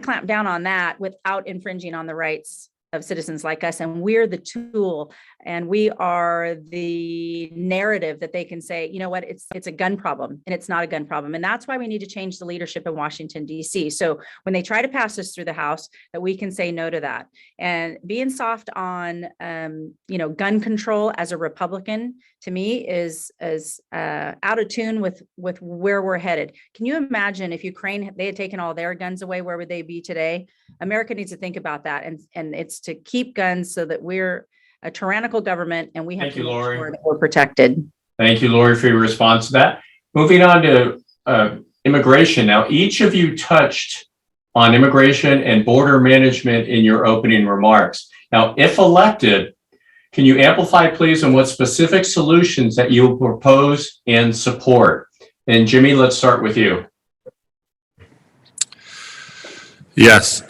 clamp down on that without infringing on the rights of citizens like us. And we're the tool And we are the narrative that they can say, you know what, it's a gun problem, and it's not a gun problem. And that's why we need to change the leadership in Washington, D.C. So when they try to pass this through the House, that we can say no to that. And being soft on, gun control as a Republican, to me, is out of tune with where we're headed. Can you imagine if Ukraine, they had taken all their guns away, where would they be today? America needs to think about that. And it's to keep guns so that we're a tyrannical government, and we have
Thank
to
you,
make
Lori.
sure that we're protected.
Thank you, Lori, for your response to that. Moving on to immigration. Now, each of you touched on immigration and border management in your opening remarks. Now, if elected, can you amplify, please, on what specific solutions that you will propose and support? And Jimmy, let's start with you.
Yes.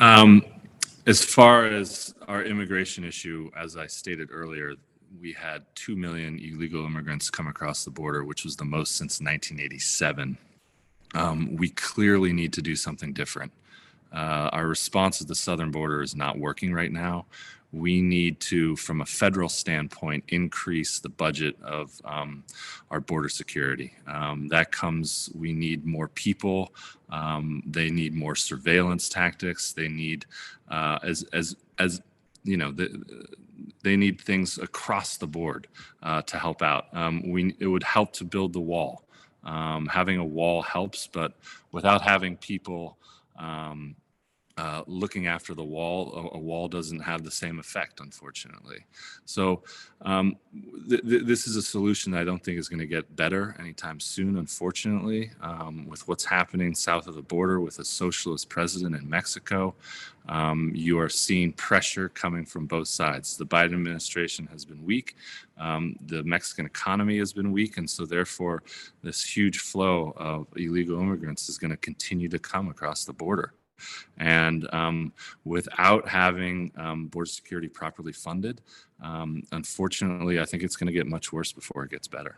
As far as our immigration issue, as I stated earlier, we had 2 million illegal immigrants come across the border, which was the most since 1987. We clearly need to do something different. Our response at the southern border is not working right now. We need to, from a federal standpoint, increase the budget of our border security. That comes, we need more people. They need more surveillance tactics. They need, they need things across the board to help out. It would help to build the wall. Having a wall helps, but without having people looking after the wall, a wall doesn't have the same effect, unfortunately. So this is a solution that I don't think is going to get better anytime soon, unfortunately, with what's happening south of the border with a socialist president in Mexico. You are seeing pressure coming from both sides. The Biden administration has been weak. The Mexican economy has been weak. And so therefore, this huge flow of illegal immigrants is going to continue to come across the border. And without having border security properly funded, unfortunately, I think it's going to get much worse before it gets better.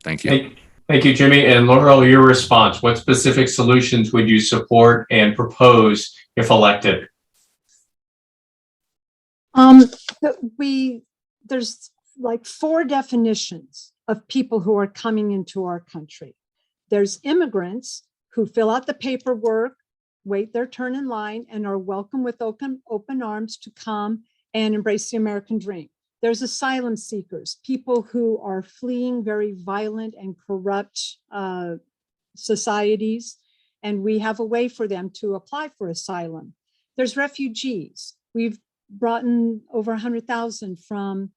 Thank you.
Thank you, Jimmy. And Laurel, your response. What specific solutions would you support and propose if elected?
There's like 4 definitions of people who are coming into our country. There's immigrants who fill out the paperwork, wait their turn in line, and are welcome with open arms to come and embrace the American dream. There's asylum seekers, people who are fleeing very violent and corrupt societies, and we have a way for them to apply for asylum. There's refugees. We've brought in over 100,000 from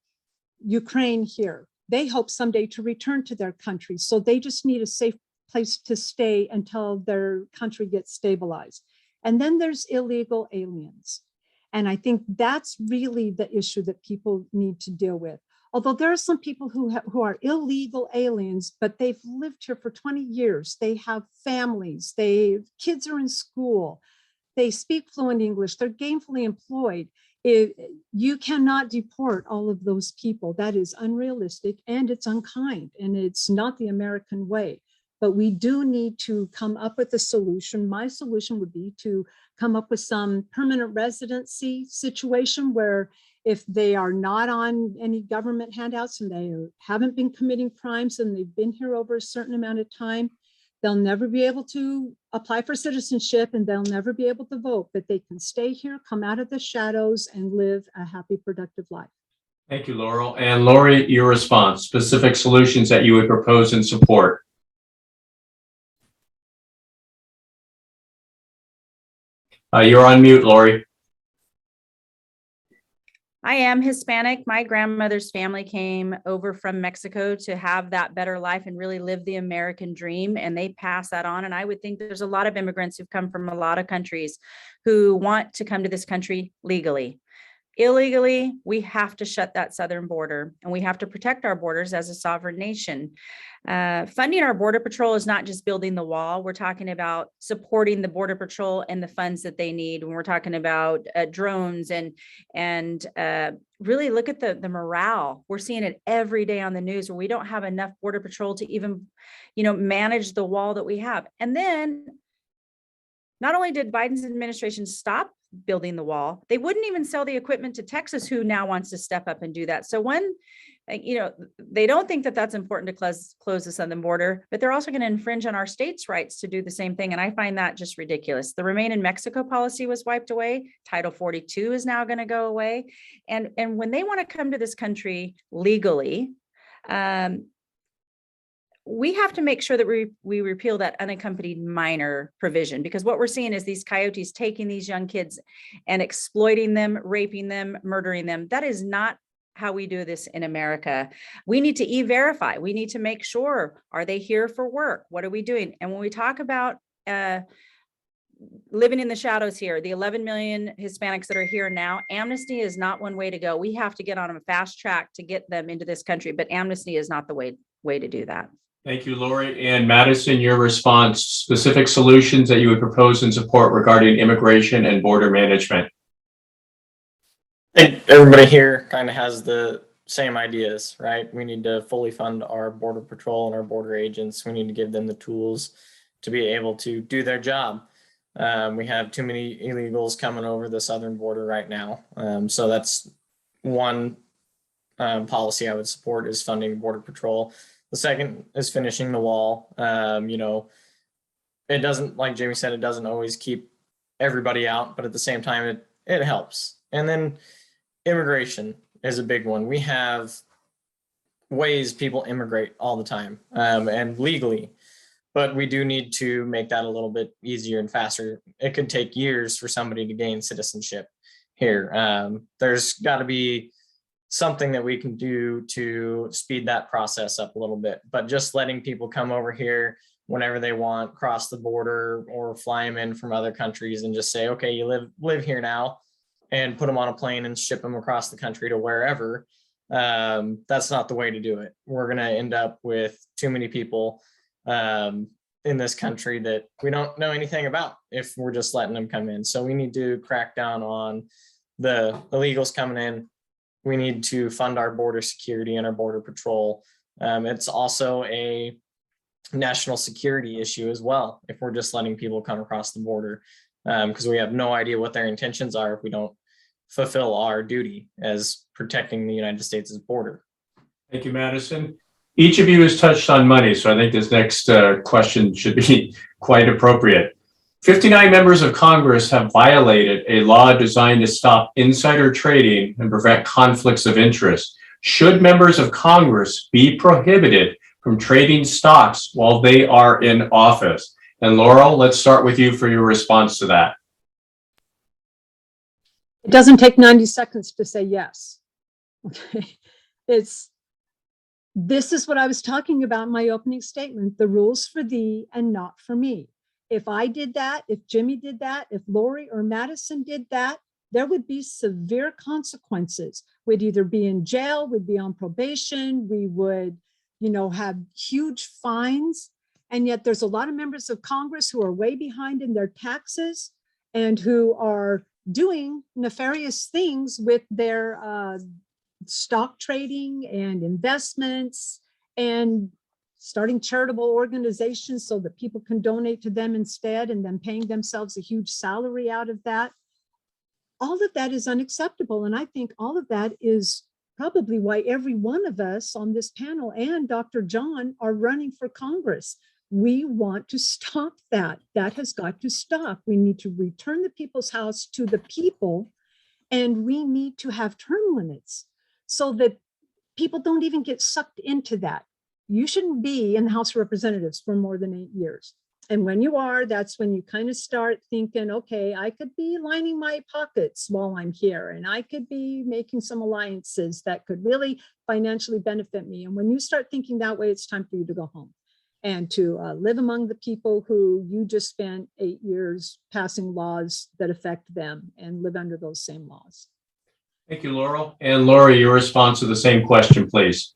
Ukraine here. They hope someday to return to their country, so they just need a safe place to stay until their country gets stabilized. And then there's illegal aliens. And I think that's really the issue that people need to deal with. Although there are some people who are illegal aliens, but they've lived here for 20 years. They have families, kids are in school, they speak fluent English, they're gainfully employed. You cannot deport all of those people. That is unrealistic, and it's unkind, and it's not the American way. But we do need to come up with a solution. My solution would be to come up with some permanent residency situation where if they are not on any government handouts and they haven't been committing crimes and they've been here over a certain amount of time, they'll never be able to apply for citizenship and they'll never be able to vote, but they can stay here, come out of the shadows, and live a happy, productive life.
Thank you, Laurel. And Lori, your response, specific solutions that you would propose and support. You're on mute, Lori.
I am Hispanic. My grandmother's family came over from Mexico to have that better life and really live the American dream, and they pass that on. And I would think there's a lot of immigrants who've come from a lot of countries who want to come to this country legally. Illegally, we have to shut that southern border, and we have to protect our borders as a sovereign nation. Funding our border patrol is not just building the wall. We're talking about supporting the border patrol and the funds that they need. When we're talking about drones and really look at the morale. We're seeing it every day on the news where we don't have enough border patrol to even, manage the wall that we have. And then not only did Biden's administration stop building the wall. They wouldn't even sell the equipment to Texas, who now wants to step up and do that. So they don't think that that's important to close the southern border, but they're also going to infringe on our state's rights to do the same thing. And I find that just ridiculous. The Remain in Mexico policy was wiped away. Title 42 is now going to go away. And when they want to come to this country legally, we have to make sure that we repeal that unaccompanied minor provision, because what we're seeing is these coyotes taking these young kids and exploiting them, raping them, murdering them. That is not how we do this in America. We need to e-verify. We need to make sure, are they here for work? What are we doing? And when we talk about living in the shadows here, the 11 million Hispanics that are here now, amnesty is not one way to go. We have to get on a fast track to get them into this country, but amnesty is not the way to do that.
Thank you, Lori. And Madison, your response, specific solutions that you would propose and support regarding immigration and border management.
I think everybody here kind of has the same ideas, right? We need to fully fund our border patrol and our border agents. We need to give them the tools to be able to do their job. We have too many illegals coming over the southern border right now. So that's one policy I would support, is funding border patrol. The second is finishing the wall. It doesn't, like Jamie said, it doesn't always keep everybody out, but at the same time, it helps. And then immigration is a big one. We have ways people immigrate all the time, and legally, but we do need to make that a little bit easier and faster. It could take years for somebody to gain citizenship here. There's got to be something that we can do to speed that process up a little bit, but just letting people come over here whenever they want, cross the border, or fly them in from other countries and just say, okay, you live here now, and put them on a plane and ship them across the country to wherever. That's not the way to do it. We're going to end up with too many people in this country that we don't know anything about if we're just letting them come in. So we need to crack down on the illegals coming in. We need to fund our border security and our border patrol. It's also a national security issue as well, if we're just letting people come across the border, because we have no idea what their intentions are if we don't fulfill our duty as protecting the United States' border.
Thank you, Madison. Each of you has touched on money, so I think this next question should be quite appropriate. 59 members of Congress have violated a law designed to stop insider trading and prevent conflicts of interest. Should members of Congress be prohibited from trading stocks while they are in office? And Laurel, let's start with you for your response to that.
It doesn't take 90 seconds to say yes. Okay. This is what I was talking about in my opening statement, the rules for thee and not for me. If I did that, if Jimmy did that, if Lori or Madison did that, there would be severe consequences. We'd either be in jail, we'd be on probation, we would, have huge fines. And yet there's a lot of members of Congress who are way behind in their taxes and who are doing nefarious things with their stock trading and investments and starting charitable organizations so that people can donate to them instead, and then paying themselves a huge salary out of that. All of that is unacceptable. And I think all of that is probably why every one of us on this panel and Dr. John are running for Congress. We want to stop that. That has got to stop. We need to return the people's house to the people, and we need to have term limits so that people don't even get sucked into that. You shouldn't be in the House of Representatives for more than 8 years. And when you are, that's when you kind of start thinking, okay, I could be lining my pockets while I'm here, and I could be making some alliances that could really financially benefit me. And when you start thinking that way, it's time for you to go home and to live among the people who you just spent 8 years passing laws that affect them, and live under those same laws.
Thank you, Laurel. And Lori, your response to the same question, please.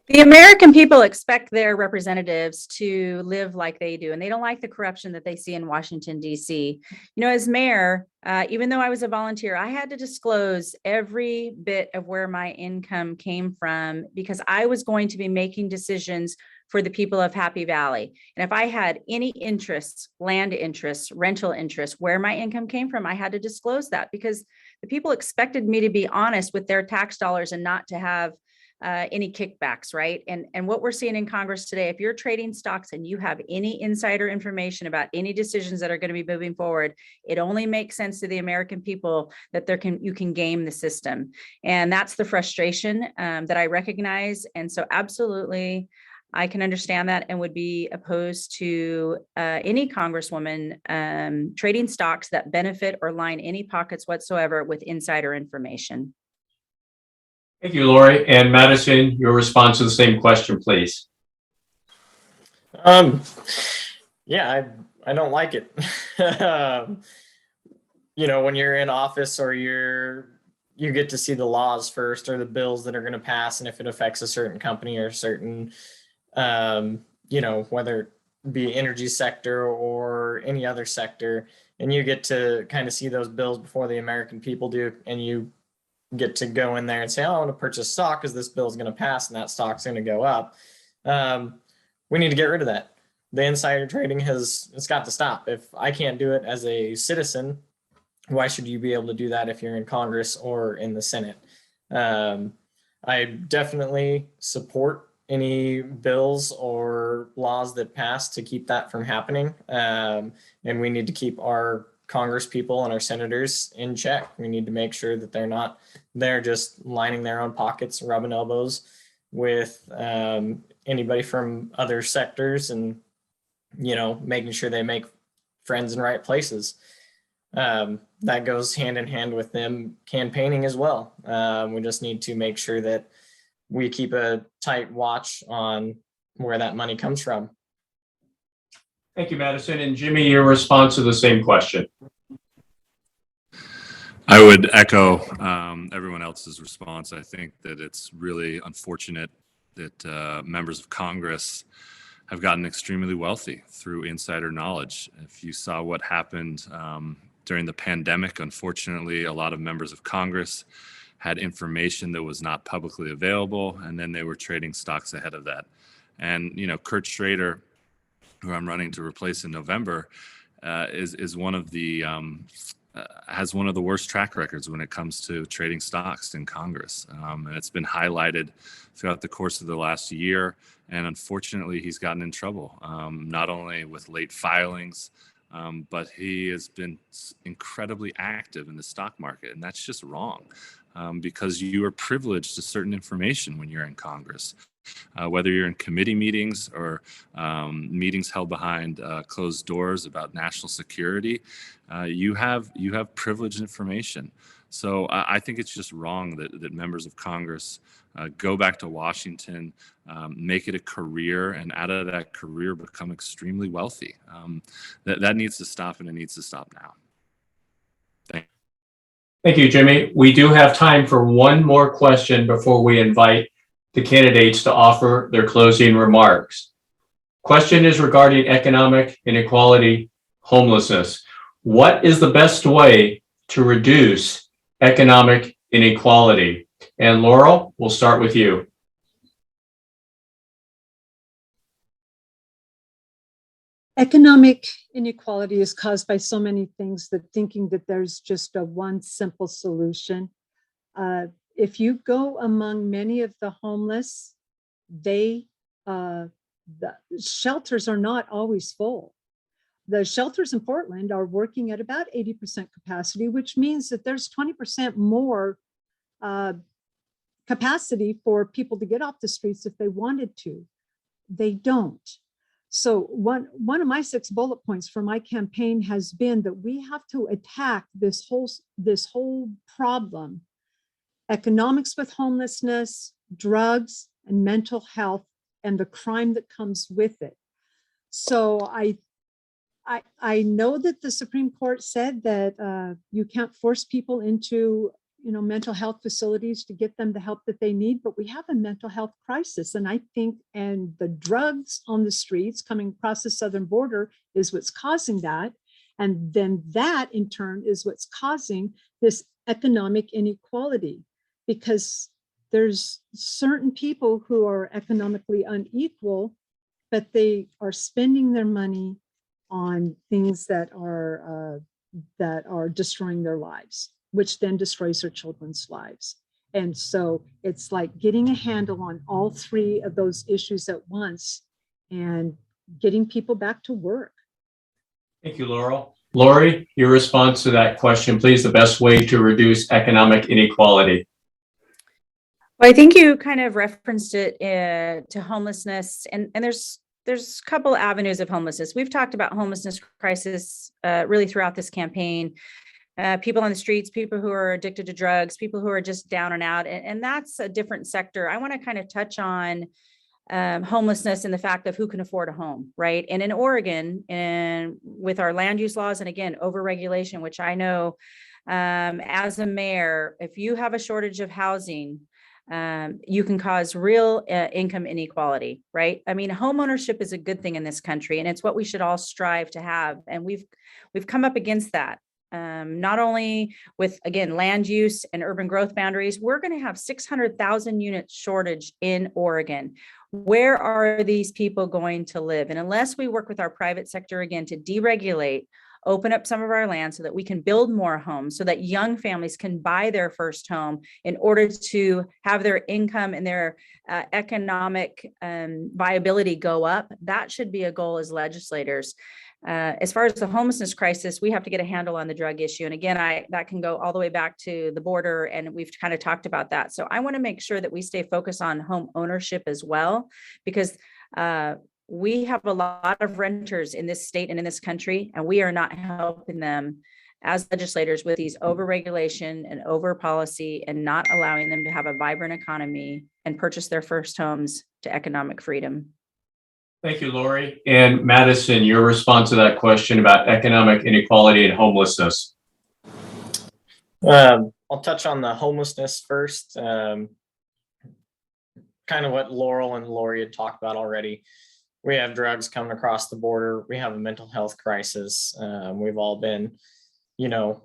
The American people expect their representatives to live like they do, and they don't like the corruption that they see in Washington, D.C. You know, as mayor, even though I was a volunteer, I had to disclose every bit of where my income came from because I was going to be making decisions for the people of Happy Valley. And if I had any interests, land interests, rental interests, where my income came from, I had to disclose that because the people expected me to be honest with their tax dollars and not to have any kickbacks, right? And what we're seeing in Congress today, if you're trading stocks and you have any insider information about any decisions that are going to be moving forward, it only makes sense to the American people that you can game the system. And that's the frustration that I recognize. And so absolutely, I can understand that and would be opposed to any congresswoman trading stocks that benefit or line any pockets whatsoever with insider information.
Thank you, Lori. And Madison, your response to the same question, please.
Yeah, I don't like it. You know, when you're in office or you get to see the laws first or the bills that are going to pass, and if it affects a certain company or certain, you know, whether it be energy sector or any other sector, and you get to kind of see those bills before the American people do, and you get to go in there and say, oh, I want to purchase stock because this bill is going to pass and that stock's going to go up. We need to get rid of that. The insider trading it's got to stop. If I can't do it as a citizen, why should you be able to do that if you're in Congress or in the Senate? I definitely support any bills or laws that pass to keep that from happening. And we need to keep our Congress people and our senators in check. We need to make sure that they're not there just lining their own pockets, rubbing elbows with anybody from other sectors, and you know, making sure they make friends in right places. That goes hand in hand with them campaigning as well. We just need to make sure that we keep a tight watch on where that money comes from.
Thank you, Madison. And Jimmy, your response to the same question.
I would echo everyone else's response. I think that it's really unfortunate that members of Congress have gotten extremely wealthy through insider knowledge. If you saw what happened during the pandemic, unfortunately, a lot of members of Congress had information that was not publicly available, and then they were trading stocks ahead of that. And, you know, Kurt Schrader, who I'm running to replace in November, is one of the has one of the worst track records when it comes to trading stocks in Congress. And it's been highlighted throughout the course of the last year. And unfortunately, he's gotten in trouble, not only with late filings, but he has been incredibly active in the stock market. And that's just wrong, because you are privileged to certain information when you're in Congress. Whether you're in committee meetings or meetings held behind closed doors about national security, you have privileged information. So I think it's just wrong that members of Congress go back to Washington, make it a career, and out of that career become extremely wealthy. That needs to stop, and it needs to stop now.
Thank you, Jimmy. We do have time for one more question before we invite the candidates to offer their closing remarks. Question is regarding economic inequality, homelessness. What is the best way to reduce economic inequality? And Laurel, we'll start with you.
Economic inequality is caused by so many things that thinking that there's just a one simple solution. If you go among many of the homeless, the shelters are not always full. The shelters in Portland are working at about 80% capacity, which means that there's 20% more capacity for people to get off the streets if they wanted to. They don't. So one of my 6 bullet points for my campaign has been that we have to attack this whole problem: economics with homelessness, drugs, and mental health, and the crime that comes with it. So I know that the Supreme Court said that you can't force people into, mental health facilities to get them the help that they need, but we have a mental health crisis. And I think, and the drugs on the streets coming across the southern border is what's causing that. And then that in turn is what's causing this economic inequality, because there's certain people who are economically unequal, but they are spending their money on things that are destroying their lives, which then destroys their children's lives. And so it's like getting a handle on all three of those issues at once and getting people back to work.
Thank you, Laurel. Lori, your response to that question, please. The best way to reduce economic inequality.
Well, I think you kind of referenced it to homelessness, and there's a couple avenues of homelessness. We've talked about homelessness crisis really throughout this campaign. People on the streets, people who are addicted to drugs, people who are just down and out, and that's a different sector. I want to kind of touch on homelessness and the fact of who can afford a home, right? And in Oregon, and with our land use laws, and again, overregulation, which I know as a mayor, if you have a shortage of housing, you can cause real income inequality, right? I mean, home ownership is a good thing in this country, and it's what we should all strive to have. And we've come up against that. Not only with, again, land use and urban growth boundaries, we're going to have 600,000 units shortage in Oregon. Where are these people going to live? And unless we work with our private sector again to deregulate, open up some of our land so that we can build more homes, so that young families can buy their first home in order to have their income and their economic viability go up, that should be a goal as legislators. As far as the homelessness crisis, we have to get a handle on the drug issue. And again, that can go all the way back to the border, and we've kind of talked about that. So I want to make sure that we stay focused on home ownership as well, because we have a lot of renters in this state and in this country, and we are not helping them as legislators with these overregulation and over policy, and not allowing them to have a vibrant economy and purchase their first homes to economic freedom.
Thank you, Lori. And Madison, your response to that question about economic inequality and homelessness.
I'll touch on the homelessness first. Kind of what Laurel and Lori had talked about already. We have drugs coming across the border. We have a mental health crisis. We've all been,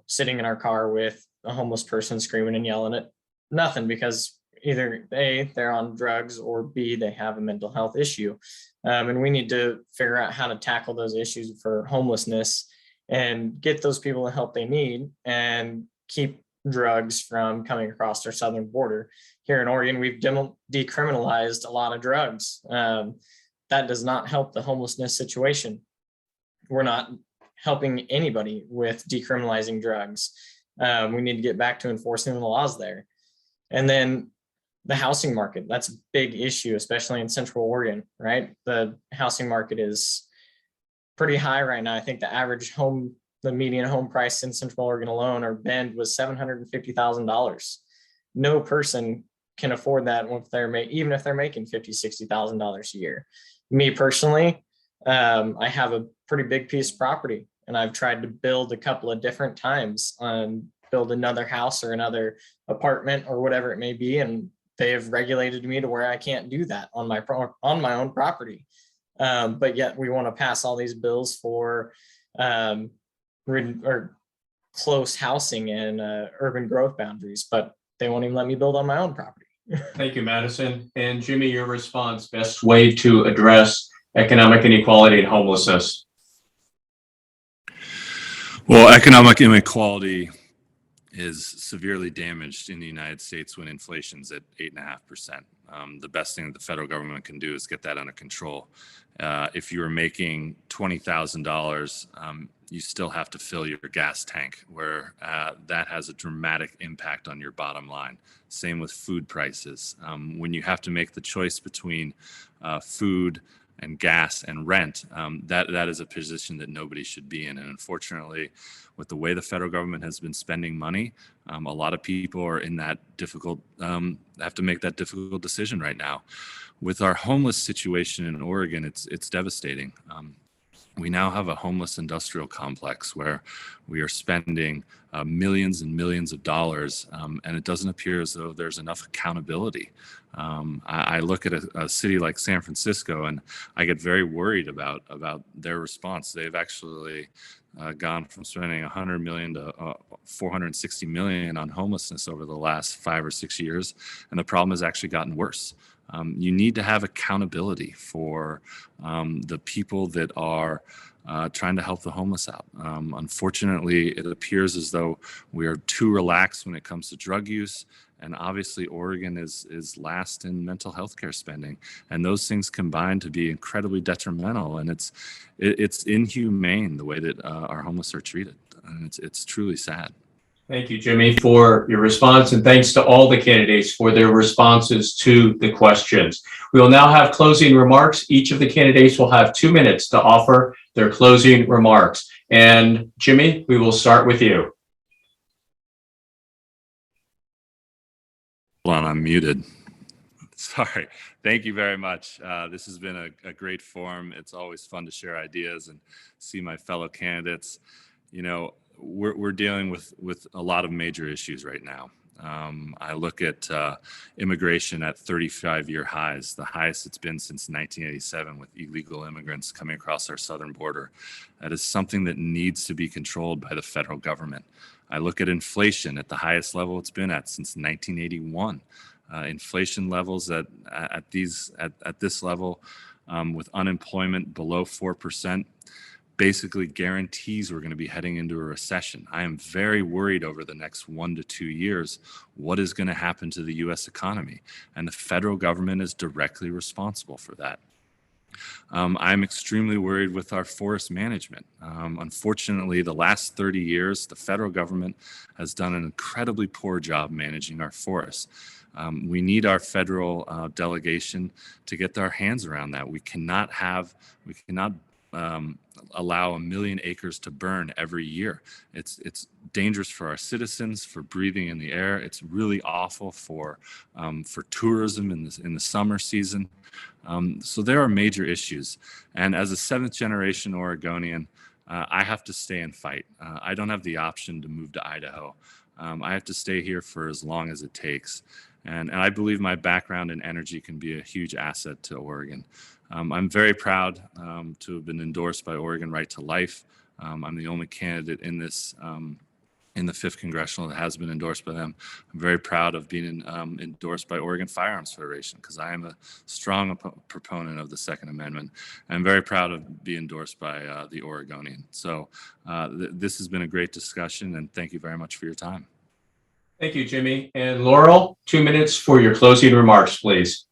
sitting in our car with a homeless person screaming and yelling at nothing, because either A, they're on drugs, or B, they have a mental health issue. And we need to figure out how to tackle those issues for homelessness and get those people the help they need and keep drugs from coming across our southern border. Here in Oregon, we've decriminalized a lot of drugs. That does not help the homelessness situation. We're not helping anybody with decriminalizing drugs. We need to get back to enforcing the laws there. And then the housing market, that's a big issue, especially in Central Oregon, right? The housing market is pretty high right now. I think the median home price in Central Oregon alone, or Bend, was $750,000. No person can afford that even if they're making $50,000, $60,000 a year. Me personally, I have a pretty big piece of property, and I've tried to build a couple of different times, build another house or another apartment or whatever it may be, and they have regulated me to where I can't do that on my own property. But yet we want to pass all these bills for close housing and urban growth boundaries, but they won't even let me build on my own property.
Thank you, Madison. And Jimmy, your response, best way to address economic inequality and homelessness.
Well, economic inequality is severely damaged in the United States when inflation's at 8.5%. The best thing that the federal government can do is get that under control. If you are making $20,000, you still have to fill your gas tank, where that has a dramatic impact on your bottom line. Same with food prices. When you have to make the choice between food and gas and rent, that is a position that nobody should be in. And unfortunately, with the way the federal government has been spending money, a lot of people are in that have to make that difficult decision right now. With our homeless situation in Oregon, it's devastating. We now have a homeless industrial complex where we are spending millions and millions of dollars, and it doesn't appear as though there's enough accountability. I look at a city like San Francisco, and I get very worried about their response. They've actually gone from spending 100 million to 460 million on homelessness over the last 5 or 6 years, and the problem has actually gotten worse. You need to have accountability for the people that are trying to help the homeless out. Unfortunately, it appears as though we are too relaxed when it comes to drug use. And obviously, Oregon is last in mental health care spending. And those things combine to be incredibly detrimental. And it's inhumane the way that our homeless are treated. And it's truly sad.
Thank you, Jimmy, for your response, and thanks to all the candidates for their responses to the questions. We will now have closing remarks. Each of the candidates will have 2 minutes to offer their closing remarks. And Jimmy, we will start with you.
Hold on, I'm muted. Sorry. Thank you very much. This has been a great forum. It's always fun to share ideas and see my fellow candidates. You know, we're dealing with a lot of major issues right now. I look at immigration at 35-year highs, the highest it's been since 1987, with illegal immigrants coming across our southern border. That is something that needs to be controlled by the federal government. I look at inflation at the highest level it's been at since 1981. Inflation levels at this level, with unemployment below 4%, basically guarantees we're going to be heading into a recession. I am very worried over the next 1 to 2 years what is going to happen to the U.S. economy, and the federal government is directly responsible for that. I'm extremely worried with our forest management. Unfortunately, the last 30 years, the federal government has done an incredibly poor job managing our forests. We need our federal delegation to get their hands around that. We cannot allow 1 million acres to burn every year. It's dangerous for our citizens, for breathing in the air. It's really awful for tourism in the summer season. So there are major issues. And as a 7th generation Oregonian, I have to stay and fight. I don't have the option to move to Idaho. I have to stay here for as long as it takes. And I believe my background in energy can be a huge asset to Oregon. I'm very proud to have been endorsed by Oregon Right to Life. I'm the only candidate in this in the 5th Congressional that has been endorsed by them. I'm very proud of being endorsed by Oregon Firearms Federation, because I am a strong proponent of the Second Amendment. I'm very proud of being endorsed by the Oregonian. So this has been a great discussion, and thank you very much for your time.
Thank you, Jimmy. And Laurel, 2 minutes for your closing remarks, please.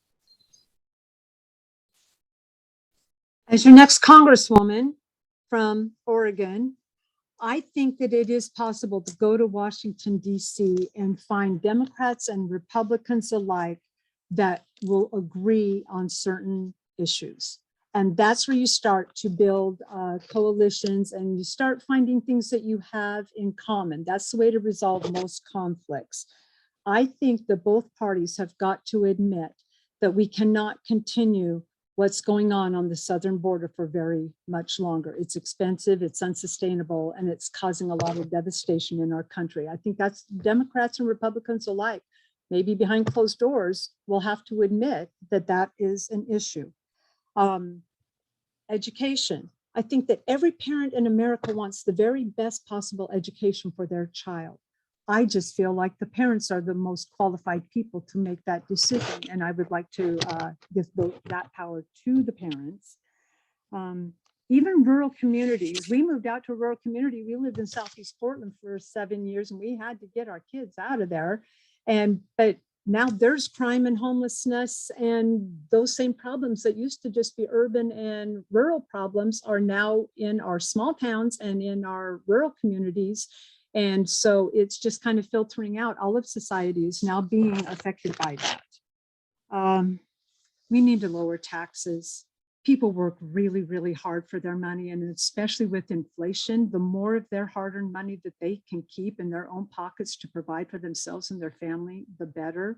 As your next Congresswoman from Oregon, I think that it is possible to go to Washington, D.C. and find Democrats and Republicans alike that will agree on certain issues. And that's where you start to build coalitions, and you start finding things that you have in common. That's the way to resolve most conflicts. I think that both parties have got to admit that we cannot continue what's going on the southern border for very much longer. It's expensive, it's unsustainable, and it's causing a lot of devastation in our country. I think that's Democrats and Republicans alike, maybe behind closed doors, will have to admit that that is an issue. Education. I think that every parent in America wants the very best possible education for their child. I just feel like the parents are the most qualified people to make that decision. And I would like to give that power to the parents. Even rural communities. We moved out to a rural community. We lived in Southeast Portland for 7 years, and we had to get our kids out of there. But now there's crime and homelessness, and those same problems that used to just be urban and rural problems are now in our small towns and in our rural communities. And so it's just kind of filtering out. All of society is now being affected by that. We need to lower taxes. People work really, really hard for their money, and especially with inflation, the more of their hard-earned money that they can keep in their own pockets to provide for themselves and their family, the better.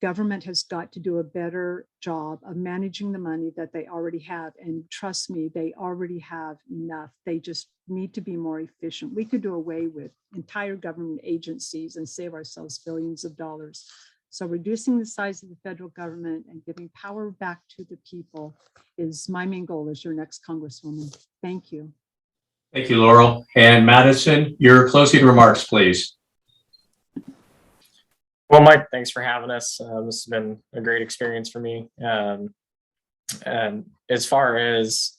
government has got to do a better job of managing the money that they already have. And trust me, they already have enough. They just need to be more efficient. We could do away with entire government agencies and save ourselves billions of dollars. So reducing the size of the federal government and giving power back to the people is my main goal as your next Congresswoman. Thank you.
Thank you, Laurel. And Madison, your closing remarks, please.
Well, Mike, thanks for having us. This has been a great experience for me. And as far as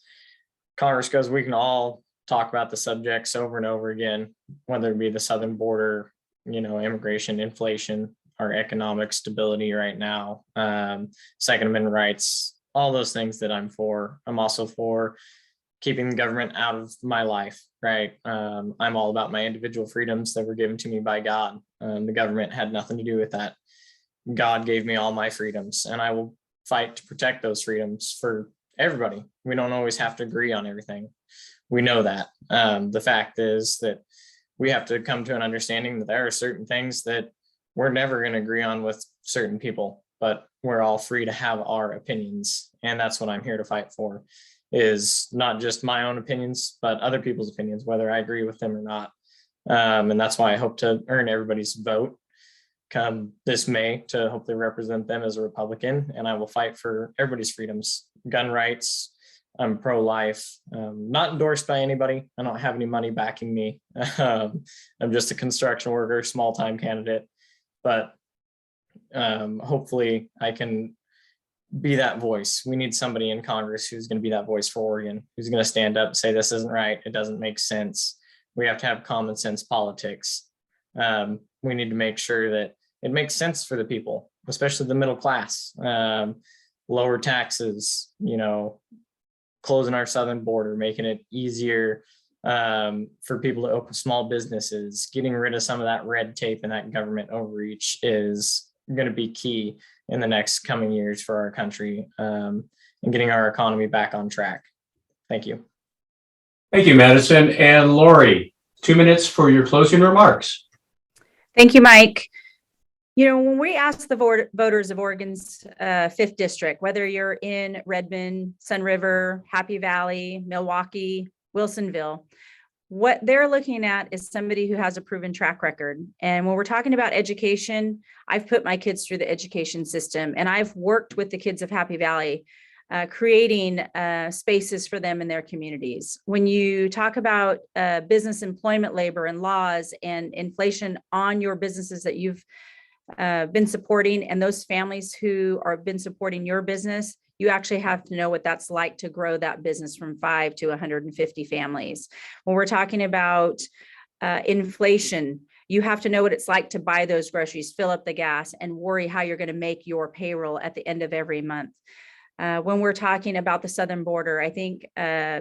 Congress goes, we can all talk about the subjects over and over again, whether it be the southern border, immigration, inflation, our economic stability right now, Second Amendment rights, all those things that I'm for. I'm also for keeping the government out of my life, right? I'm all about my individual freedoms that were given to me by God. The government had nothing to do with that. God gave me all my freedoms, and I will fight to protect those freedoms for everybody. We don't always have to agree on everything. We know that. The fact is that we have to come to an understanding that there are certain things that we're never going to agree on with certain people, but we're all free to have our opinions. And that's what I'm here to fight for, is not just my own opinions, but other people's opinions, whether I agree with them or not. And that's why I hope to earn everybody's vote come this May to hopefully represent them as a Republican. And I will fight for everybody's freedoms, gun rights. I'm pro-life, not endorsed by anybody. I don't have any money backing me. I'm just a construction worker, small-time candidate, but hopefully I can be that voice. We need somebody in Congress who's going to be that voice for Oregon, who's going to stand up and say, this isn't right. It doesn't make sense. We have to have common sense politics. We need to make sure that it makes sense for the people, especially the middle class. Lower taxes, closing our southern border, making it easier for people to open small businesses, getting rid of some of that red tape and that government overreach is going to be key in the next coming years for our country, and getting our economy back on track. Thank you.
Thank you, Madison. And Lori, 2 minutes for your closing remarks.
Thank you, Mike. When we ask the voters of Oregon's 5th district, whether you're in Redmond, Sun River, Happy Valley, Milwaukee, Wilsonville, what they're looking at is somebody who has a proven track record. And when we're talking about education, I've put my kids through the education system, and I've worked with the kids of Happy Valley, creating spaces for them in their communities. When you talk about business employment labor and laws and inflation on your businesses that you've been supporting, and those families who are been supporting your business, you actually have to know what that's like to grow that business from 5 to 150 families. When we're talking about inflation, you have to know what it's like to buy those groceries, fill up the gas, and worry how you're going to make your payroll at the end of every month. When we're talking about the southern border, I think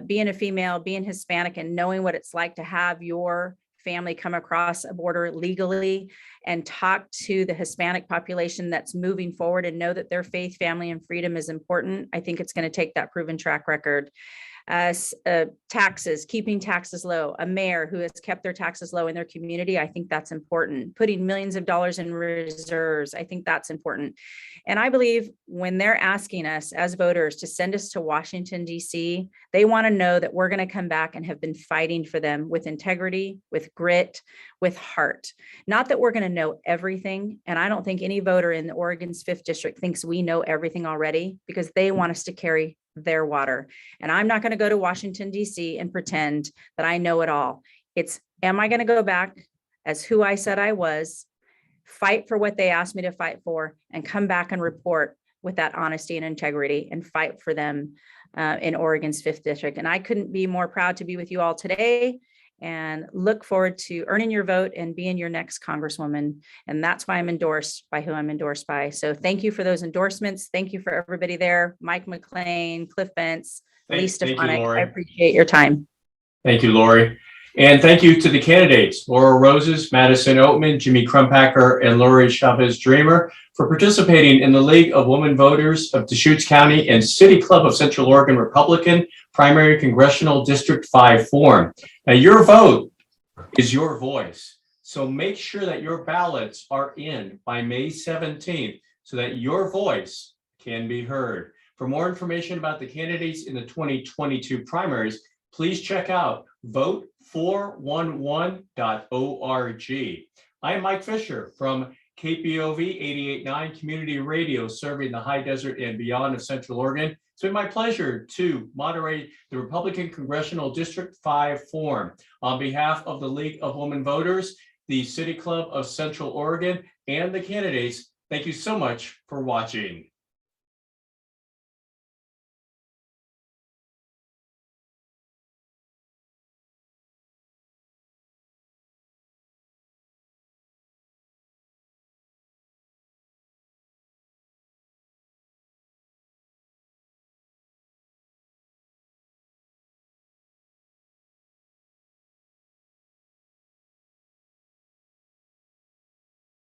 being a female, being Hispanic, and knowing what it's like to have your family come across a border legally and talk to the Hispanic population that's moving forward and know that their faith, family, and freedom is important. I think it's going to take that proven track record. Taxes, keeping taxes low, a mayor who has kept their taxes low in their community, I think that's important. Putting millions of dollars in reserves, I think that's important. And I believe when they're asking us as voters to send us to Washington, D.C., they want to know that we're going to come back and have been fighting for them with integrity, with grit, with heart. Not that we're going to know everything. And I don't think any voter in Oregon's 5th district thinks we know everything already, because they want us to carry their water. And I'm not going to go to Washington, D.C. and pretend that I know it all. It's, am I going to go back as who I said I was, fight for what they asked me to fight for, and come back and report with that honesty and integrity and fight for them in Oregon's 5th district. And I couldn't be more proud to be with you all today, and look forward to earning your vote and being your next Congresswoman. And that's why I'm endorsed by who I'm endorsed by. So thank you for those endorsements. Thank you for everybody there. Mike McLean, Cliff Bentz, Lee Stefanik. I appreciate your time.
Thank you, Lori. And thank you to the candidates, Laurel Roses, Madison Oatman, Jimmy Crumpacker, and Lori Chavez-DeRemer, for participating in the League of Women Voters of Deschutes County and City Club of Central Oregon Republican Primary Congressional District 5 Forum. Now, your vote is your voice. So make sure that your ballots are in by May 17th so that your voice can be heard. For more information about the candidates in the 2022 primaries, please check out vote411.org. I'm Mike Fisher from KPOV 88.9 Community Radio, serving the high desert and beyond of Central Oregon. It's been my pleasure to moderate the Republican Congressional District 5 Forum. On behalf of the League of Women Voters, the City Club of Central Oregon, and the candidates, thank you so much for watching.